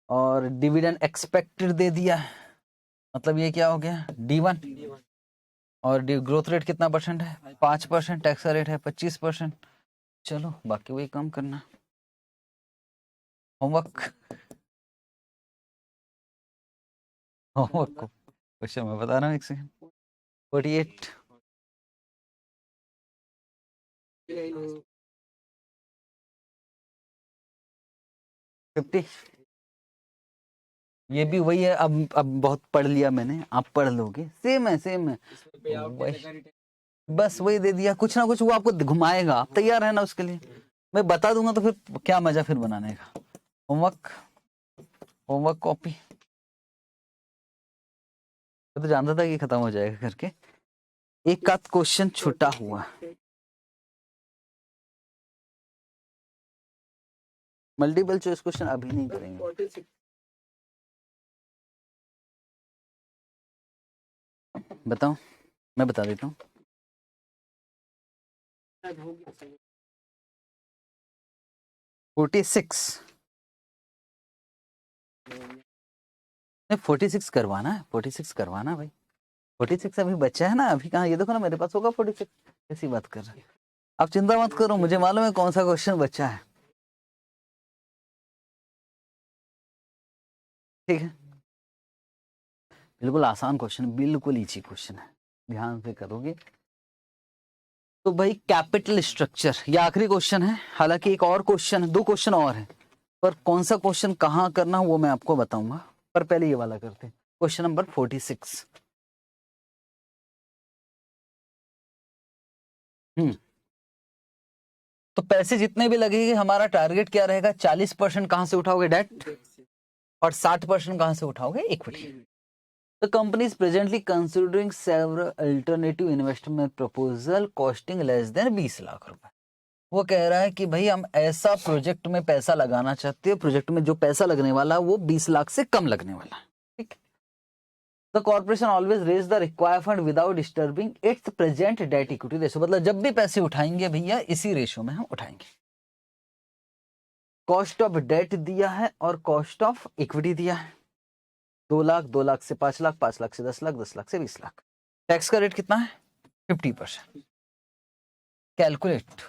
और डिविडेंड एक्सपेक्टेड दे दिया है, मतलब ये क्या हो गया, D1। और ग्रोथ रेट कितना परसेंट है? 5%। टैक्स का रेट है 25%। चलो बाकी वही काम करना। होमवर्क होमवर्क को क्वेश्चन मैं बता रहा हूँ, एक सेकंड। 48 50 ये भी वही है। अब बहुत पढ़ लिया मैंने, आप पढ़ लोगे, सेम है सेम है। इसमें पे आउट वही, देने का रिटर्न बस वही दे दिया, कुछ ना कुछ वो आपको घुमाएगा, आप तैयार है ना उसके लिए। मैं बता दूंगा तो फिर क्या मजा फिर बनाने का। होमवर्क, होमवर्क कॉपी, मैं तो जानता था कि खत्म हो जाएगा करके। एक आध क्वेश्चन छूटा हुआ, मल्टीपल चॉइस क्वेश्चन अभी नहीं करेंगे। 46 बताओ, मैं बता देता हूँ। हो गया सही। 46 नहीं, 46 करवाना है, 46 करवाना भाई। 46 अभी बच्चा है ना, अभी कहाँ, ये देखो ना मेरे पास होगा 46। कैसी बात कर रहे हैं आप, चिंता मत करो, मुझे मालूम है कौन सा क्वेश्चन बच्चा है। ठीक है, बिल्कुल आसान क्वेश्चन, बिल्कुल इजी क्वेश्चन है, ध्यान से करोगे तो भाई। कैपिटल स्ट्रक्चर, ये आखिरी क्वेश्चन है, हालांकि एक और क्वेश्चन, दो क्वेश्चन और है, पर कौन सा क्वेश्चन कहाँ करना वो मैं आपको बताऊंगा, पर पहले ये वाला करते हैं। Question number 46। तो पैसे जितने भी लगेंगे, हमारा टारगेट क्या रहेगा, 40% कहां से उठाओगे, डेट, और 60% कहां से उठाओगे, equity. The company is presently considering several alternative investment proposal costing less than 20 lakh रुपए। वो कह रहा है कि भाई हम ऐसा प्रोजेक्ट में पैसा लगाना चाहते हैं, प्रोजेक्ट में जो पैसा लगने वाला है वो 20 लाख से कम लगने वाला है। ठीक, the corporation always raise the required fund without disturbing its present debt equity ratio, मतलब जब भी पैसे उठाएंगे भैया इसी रेशो में हम उठाएंगे। कॉस्ट ऑफ डेट दिया है और कॉस्ट ऑफ इक्विटी दिया है, 2 लाख, 2 लाख से 5 लाख, 5 लाख से 10 लाख, 10 लाख से 20 लाख। टैक्स का रेट कितना है, 50%। कैलकुलेट,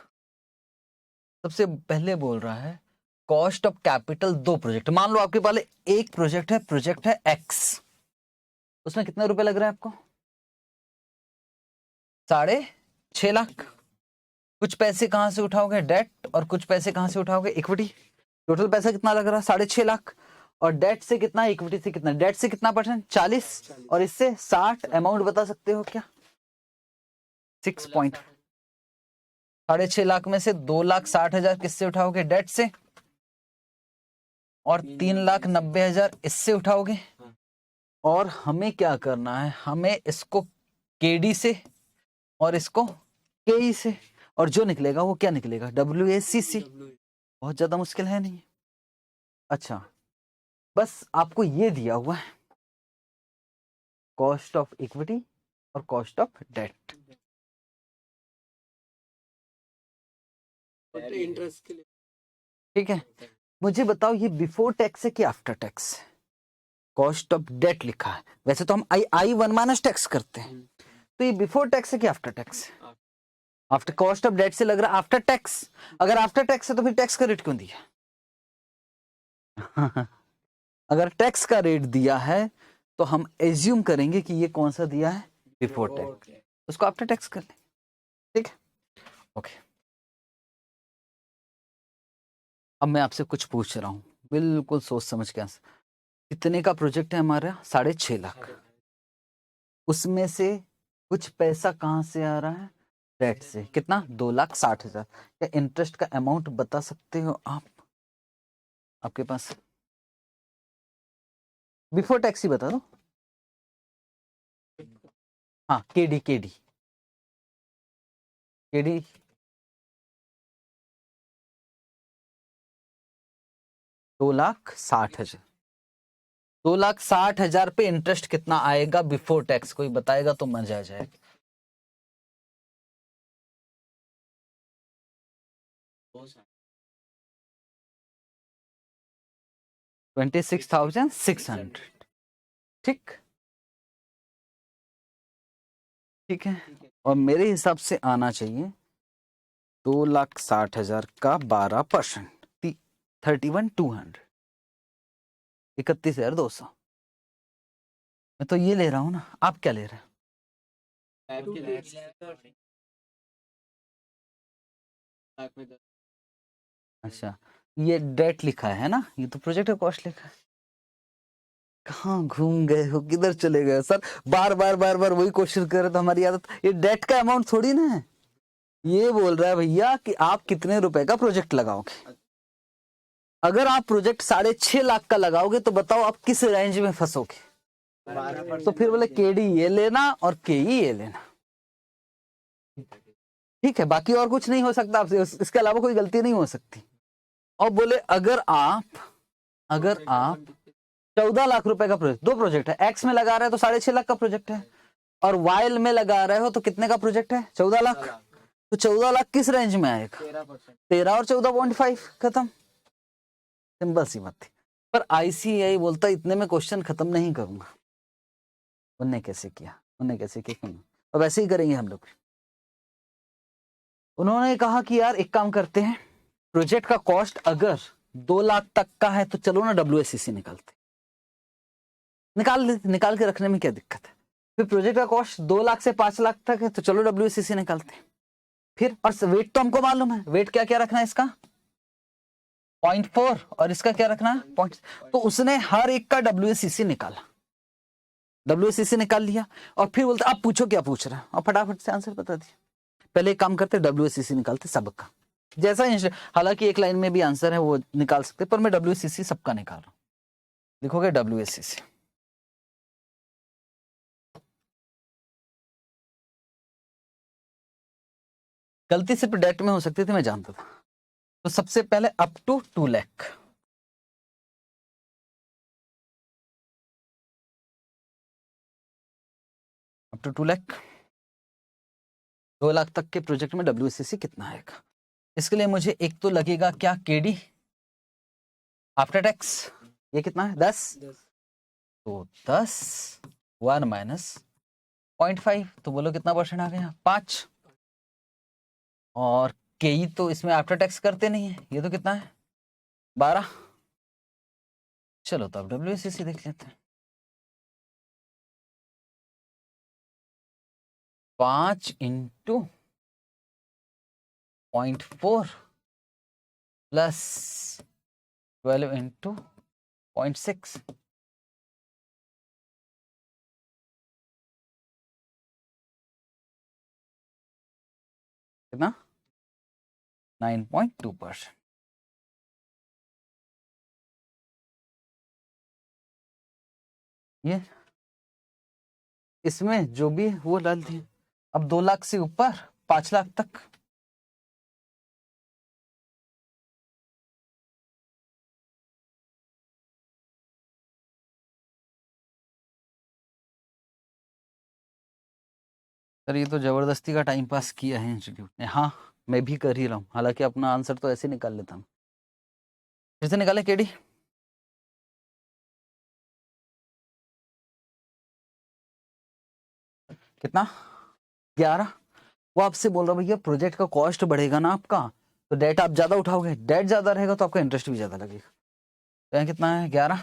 सबसे पहले बोल रहा है कॉस्ट ऑफ कैपिटल, दो प्रोजेक्ट, मान लो आपके पास एक प्रोजेक्ट है एक्स, उसमें कितना रुपए लग रहा है आपको, 6.5 लाख। कुछ पैसे कहां से उठाओगे, डेट, और कुछ पैसे कहां से उठाओगे, इक्विटी। टोटल पैसा कितना लग रहा है, 6.5 लाख। और डेट से कितना, इक्विटी से कितना, डेट से कितना परसेंट, 40, और इससे 60। अमाउंट बता सकते हो क्या, 6 पॉइंट, 6.5 लाख में से 2,60,000 किससे उठाओगे, डेट से, और 3,90,000 इससे उठाओगे। और हमें क्या करना है, हमें इसको केडी से और इसको केई से, और जो निकलेगा वो क्या निकलेगा, WACC। बहुत ज्यादा मुश्किल है नहीं। अच्छा, बस आपको ये दिया हुआ है, कॉस्ट ऑफ इक्विटी और कॉस्ट ऑफ डेट। इंटरेस्ट के लिए। ठीक है, मुझे बताओ ये बिफोर टैक्स है कि after tax. Cost of debt लिखा है, वैसे तो हम I1 माइनस टैक्स करते हैं, तो ये बिफोर टैक्स है कि आफ्टर टैक्स है, आफ्टर। कॉस्ट ऑफ डेट से लग रहा है आफ्टर टैक्स, अगर आफ्टर टैक्स है तो फिर टैक्स का रेट क्यों दिया अगर टैक्स का रेट दिया है तो हम एज्यूम करेंगे कि ये कौन सा दिया है, बिफोर टैक्स, उसको आफ्टर टैक्स कर लें। ठीक है, ओके। अब मैं आपसे कुछ पूछ रहा हूं, बिल्कुल सोच समझ के आंसर। कितने का प्रोजेक्ट है हमारा, 6.5 लाख। उसमें से कुछ पैसा कहां से आ रहा है, डेट से, कितना, 2,60,000। क्या इंटरेस्ट का अमाउंट बता सकते हो आप, आपके पास, बिफोर टैक्स ही बता दो। हाँ, केडी केडी केडी 2,60,000। 2,60,000 पे इंटरेस्ट कितना आएगा बिफोर टैक्स, कोई बताएगा तो मजा आ जाएगा। 26,600। ठीक, ठीक है, और मेरे हिसाब से आना चाहिए 2,60,000 का 12%, 31,200, 31,200। मैं तो ये ले रहा हूं ना, आप क्या ले रहे हैं, अच्छा। ये डेट लिखा है ना, ये तो प्रोजेक्ट कॉस्ट लिखा है। कहाँ घूम गए हो, किधर चले गए सर? बार बार बार बार वही क्वेश्चन कर रहे तो हमारी आदत, ये डेट का अमाउंट थोड़ी ना है। ये बोल रहा है भैया कि आप कितने रुपए का प्रोजेक्ट लगाओगे। अगर आप प्रोजेक्ट 6.5 लाख का लगाओगे तो बताओ आप किस रेंज में फंसोगे। 12% तो फिर बोले केडी ये लेना और केई ये लेना, ठीक है, बाकी और कुछ नहीं हो सकता आपसे, इसके अलावा कोई गलती नहीं हो सकती। और बोले अगर आप 14 लाख रुपए का प्रोजेक्ट, दो प्रोजेक्ट है, एक्स में लगा रहे हो तो 6.5 लाख का प्रोजेक्ट है, और वाइल में लगा रहे हो तो कितने का प्रोजेक्ट है? 14 लाख। तो 14 लाख किस रेंज में आएगा? 13 और 14.5, खत्म, सिंपल सी बात थी। पर आईसीआई बोलता इतने में क्वेश्चन खत्म नहीं करूंगा। उनने कैसे किया, अब ऐसे ही करेंगे हम लोग। उन्होंने कहा कि यार एक काम करते हैं, प्रोजेक्ट का कॉस्ट अगर 2 लाख तक का है तो चलो ना WACC निकालते, निकाल के रखने में क्या दिक्कत है। फिर प्रोजेक्ट का कॉस्ट 2 लाख से 5 लाख तक है तो चलो WACC निकालते हैं। फिर और वेट तो हमको मालूम है, वेट क्या क्या रखना है इसका 0.4 और इसका क्या रखना है 0. तो उसने हर एक का WACC निकाला, WACC निकाल लिया, और फिर बोलते आप पूछो क्या पूछ रहा है, और फटाफट से आंसर बता दिया। पहले एक काम करते WACC निकालते सबका, जैसा हालांकि एक लाइन में भी आंसर है वो निकाल सकते, पर मैं WACC सबका निकाल रहा हूं। लिखोगे WACC, गलती सिर्फ डेट में हो सकती थी, मैं जानता था। तो सबसे पहले up to 2 lakh, up to 2 lakh, 2 lakh तक के प्रोजेक्ट में WACC कितना आएगा। इसके लिए मुझे एक तो लगेगा क्या केडी आफ्टर टैक्स, ये कितना है 10, तो 10 1 माइनस 0.5, तो बोलो कितना परसेंट आ गया 5। और केई तो इसमें आफ्टर टैक्स करते नहीं है, ये तो कितना है 12। चलो तो अब WACC देख लेते हैं। 5 इंटू 0.4 प्लस 12 इंटू 0.6, कितना 9.2%। ये इसमें जो भी वो डाल दिए। अब 2 लाख से ऊपर 5 लाख तक, सर ये तो जबरदस्ती का टाइम पास किया है इंस्टीट्यूट ने। हाँ मैं भी कर ही रहा हूँ, हालांकि अपना आंसर तो ऐसे निकाल लेता हूँ। फिर से निकाले केडी, कितना 11। वो आपसे बोल रहा भैया प्रोजेक्ट का कॉस्ट बढ़ेगा ना आपका, तो डेट आप ज्यादा उठाओगे, डेट ज्यादा रहेगा तो आपका इंटरेस्ट भी ज्यादा लगेगा। तो यहाँ कितना है 11,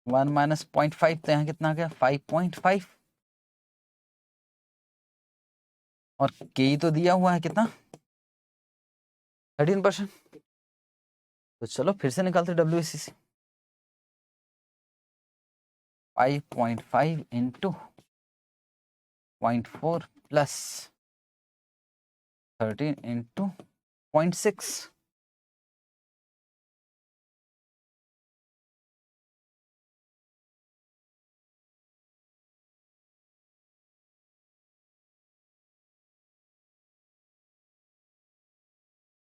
1 माइनस 0.5, तो यहाँ कितना आ गया 5.5, और के तो दिया हुआ है कितना 13%। तो चलो फिर से निकालते WACC, 5.5 इंटू 0.4 प्लस 13 इंटू 0.6,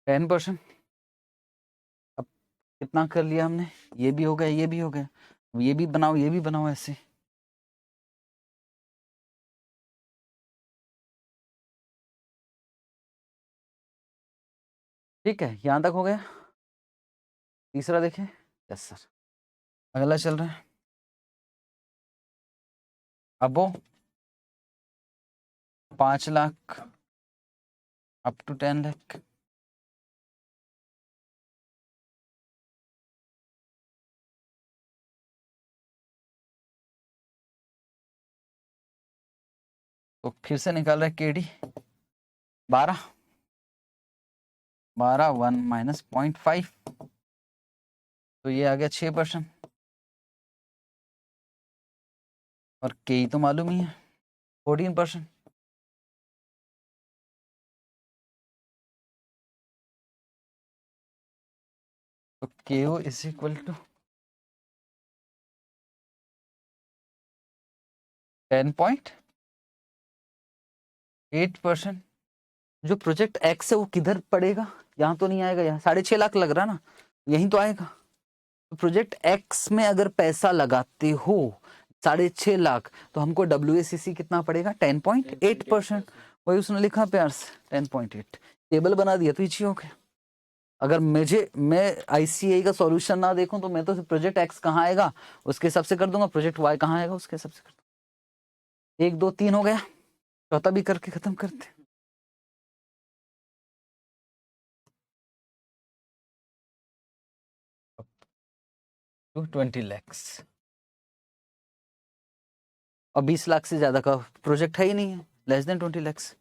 %10। अब कितना कर लिया हमने, ये भी हो गया, ये भी हो गया, ये भी बनाओ, ये भी बनाओ ऐसे। ठीक है, यहां तक हो गया। तीसरा देखें, यस सर, अगला चल रहा है। अब वो 5 लाख अप टू 10 लाख, तो फिर से निकाल रहा है केडी 12, 1 माइनस 0.5, तो ये आ गया 6%। और के तो मालूम ही है 14%। तो के ओ इज इक्वल टू 10.8%। जो प्रोजेक्ट एक्स है वो किधर पड़ेगा, यहाँ तो नहीं आएगा, यहाँ 6.5 लाख लग रहा ना, यहीं तो आएगा। तो प्रोजेक्ट एक्स में अगर पैसा लगाते हो 6.5 लाख, तो हमको WACC कितना पड़ेगा 10.8%। वही उसने लिखा प्यार से 10.8, टेबल बना दिया तो इजी हो गया। अगर मैं ICAI का सॉल्यूशन ना देखूं तो मैं तो प्रोजेक्ट एक्स कहाँ आएगा उसके हिसाब से कर दूंगा, प्रोजेक्ट वाई कहाँ आएगा उसके हिसाब से कर दूंगा। 1 2 3 हो गया, चौथा भी करके खत्म करते। 20 lakhs और 20 लाख से ज्यादा का प्रोजेक्ट है ही नहीं है, less than 20 lakhs।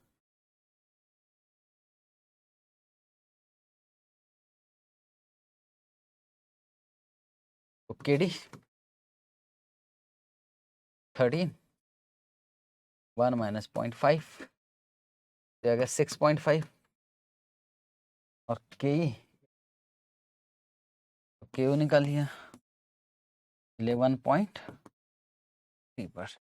KD 13 1 minus 0.5 अगर 6.5 और KO निकाल लिया 11.3%।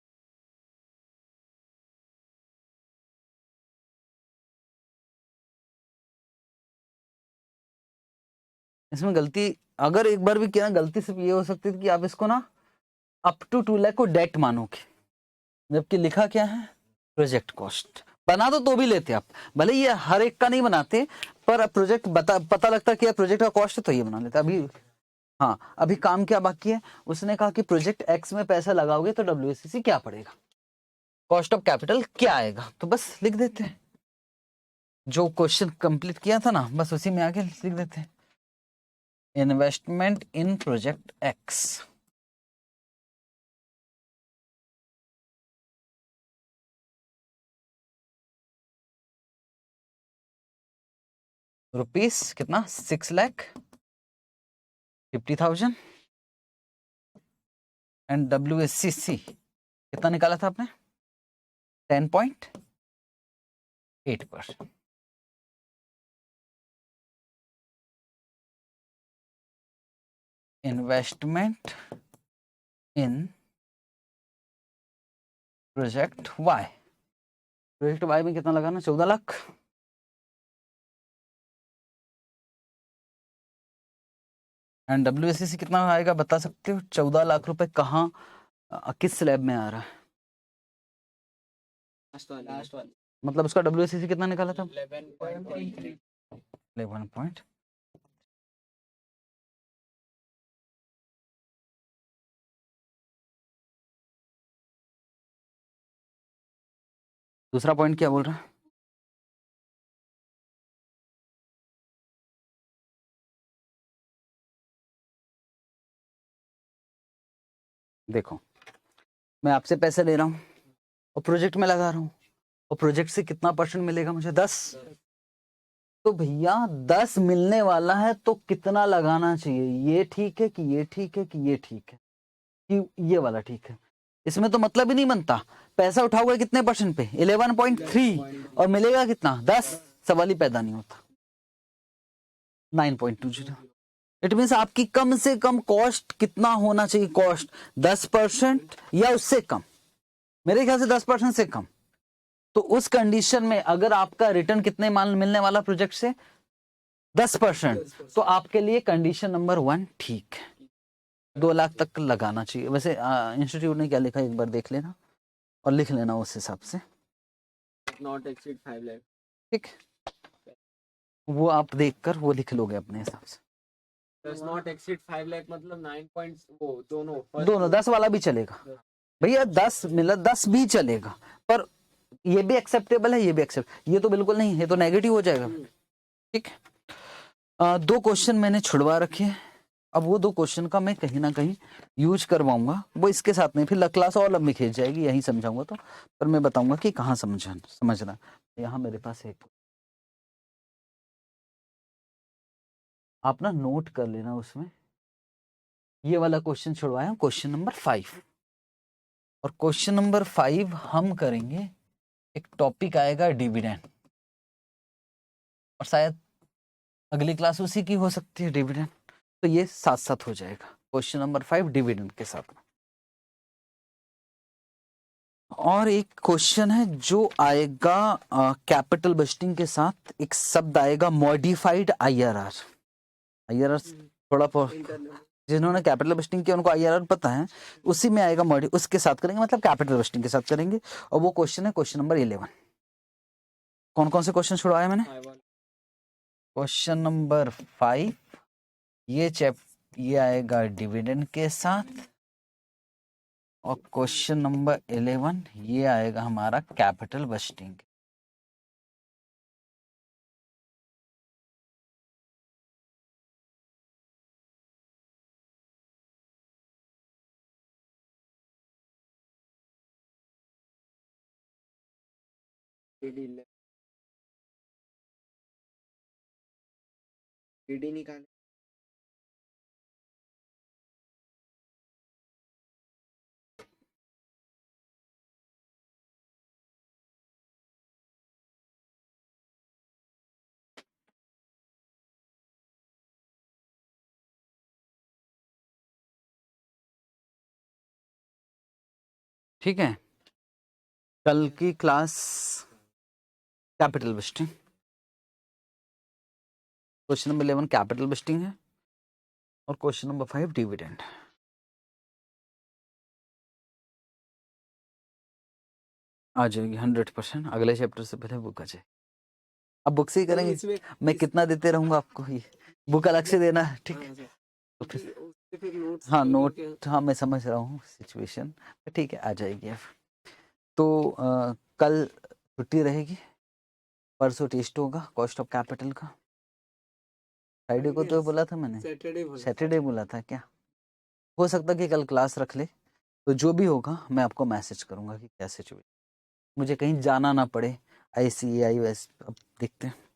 इसमें गलती अगर एक बार भी किया गलती सिर्फ ये हो सकती थी कि आप इसको ना अप टू 2 लाख को डेट मानोगे, जबकि लिखा क्या है प्रोजेक्ट कॉस्ट। बना तो भी लेते आप, भले ये हर एक का नहीं बनाते, पर प्रोजेक्ट पता लगता कि यार प्रोजेक्ट का कॉस्ट है तो ये बना लेते। अभी हाँ, अभी काम क्या बाकी है, उसने कहा कि प्रोजेक्ट एक्स में पैसा लगाओगे तो WACC क्या पड़ेगा, कॉस्ट ऑफ कैपिटल क्या आएगा, तो बस लिख देते हैं। जो क्वेश्चन कंप्लीट किया था ना बस उसी में आगे लिख देते हैं। Investment in project X rupees कितना 6,50,000 एंड WACC कितना निकाला था आपने 10.8%। Investment in project Y, project Y में कितना लगाना 14 लाख। एंड WACC कितना आएगा बता सकते हो, 14 लाख रुपए कहाँ किस स्लैब में आ रहा है, लास्ट वाला मतलब उसका WACC कितना निकाला था 11.3। 11 दूसरा पॉइंट क्या बोल रहा है, देखो मैं आपसे पैसे ले रहा हूँ और प्रोजेक्ट में लगा रहा हूँ, और प्रोजेक्ट से कितना परसेंट मिलेगा मुझे 10। तो भैया 10 मिलने वाला है तो कितना लगाना चाहिए, ये ठीक है कि ये ठीक है कि ये ठीक है कि ये वाला ठीक है, इसमें तो मतलब ही नहीं बनता। पैसा उठाओगे कितने परसेंट पे 11.3 और मिलेगा कितना 10, सवाल ही पैदा नहीं होता। 9.20 इट मीन आपकी कम से कम कॉस्ट कितना होना चाहिए, कॉस्ट 10% या उससे कम, मेरे ख्याल से 10% से कम। तो उस कंडीशन में अगर आपका रिटर्न कितने मान मिलने वाला प्रोजेक्ट से 10%, तो आपके लिए कंडीशन नंबर 1 ठीक है, 2 लाख तक लगाना चाहिए। वैसे इंस्टीट्यूट ने क्या लिखा एक बार देख लेना और लिख लेना उस हिसाब से, नॉट एक्सीड 5 लाख। ठीक, वो आप देखकर वो लिख लोगे अपने हिसाब से। डज नॉट एक्सीड 5 लाख मतलब 9 पॉइंट्स वो दोनों 10 वाला भी चलेगा भैया, 10 मिला 10 भी चलेगा, पर ये भी एक्सेप्टेबल है, ये भी एक्सेप्ट, ये तो बिल्कुल नहीं, ये तो नेगेटिव हो जाएगा। ठीक, 2 क्वेश्चन मैंने छुड़वा रखे हैं, अब वो 2 क्वेश्चन का मैं कहीं ना कहीं यूज करवाऊंगा, वो इसके साथ नहीं, फिर क्लास और लंबी खींच जाएगी, यही समझाऊंगा तो, पर मैं बताऊंगा कि कहाँ समझना। यहाँ मेरे पास एक, आप ना नोट कर लेना उसमें, ये वाला क्वेश्चन छुड़वाया क्वेश्चन नंबर 5, और क्वेश्चन नंबर 5 हम करेंगे, एक टॉपिक आएगा डिविडेंड, और शायद अगली क्लास उसी की हो सकती है डिविडेंड, तो ये साथ साथ हो जाएगा क्वेश्चन नंबर 5 डिविडेंड के साथ। और एक क्वेश्चन है जो आएगा कैपिटल बजटिंग के साथ, एक शब्द आएगा मॉडिफाइड आईआरआर। आईआरआर थोड़ा जिन्होंने कैपिटल बजटिंग किया उनको आईआरआर पता है, उसी में आएगा उसके साथ करेंगे, मतलब कैपिटल बजटिंग के साथ करेंगे। और वो क्वेश्चन है क्वेश्चन नंबर 11। कौन कौन से क्वेश्चन छुड़वाए मैंने? क्वेश्चन नंबर 5 ये आएगा डिविडेंड के साथ, और क्वेश्चन नंबर 11 ये आएगा हमारा कैपिटल बजटिंग। पीडी निकाल। ठीक है, कल की class capital budgeting, question number 11 capital budgeting है, और क्वेश्चन नंबर 5 डिविडेंड। आ जाएगी 100%, अगले चैप्टर से पहले बुक आ जाए। अब बुक से ही करेंगे, मैं कितना देते रहूंगा आपको, ये बुक अलग से देना है, ठीक है? तो फिर हाँ नोट, हाँ मैं समझ रहा हूँ सिचुएशन, ठीक है आ जाएगी। अब तो कल छुट्टी रहेगी, परसों टेस्ट होगा कॉस्ट ऑफ कैपिटल का। फ्राइडे को तो बोला था मैंने, सैटरडे बोला था क्या? हो सकता कि कल क्लास रख ले, तो जो भी होगा मैं आपको मैसेज करूंगा कि क्या सिचुएशन, मुझे कहीं जाना ना पड़े, ICAI वैसे अब देखते हैं।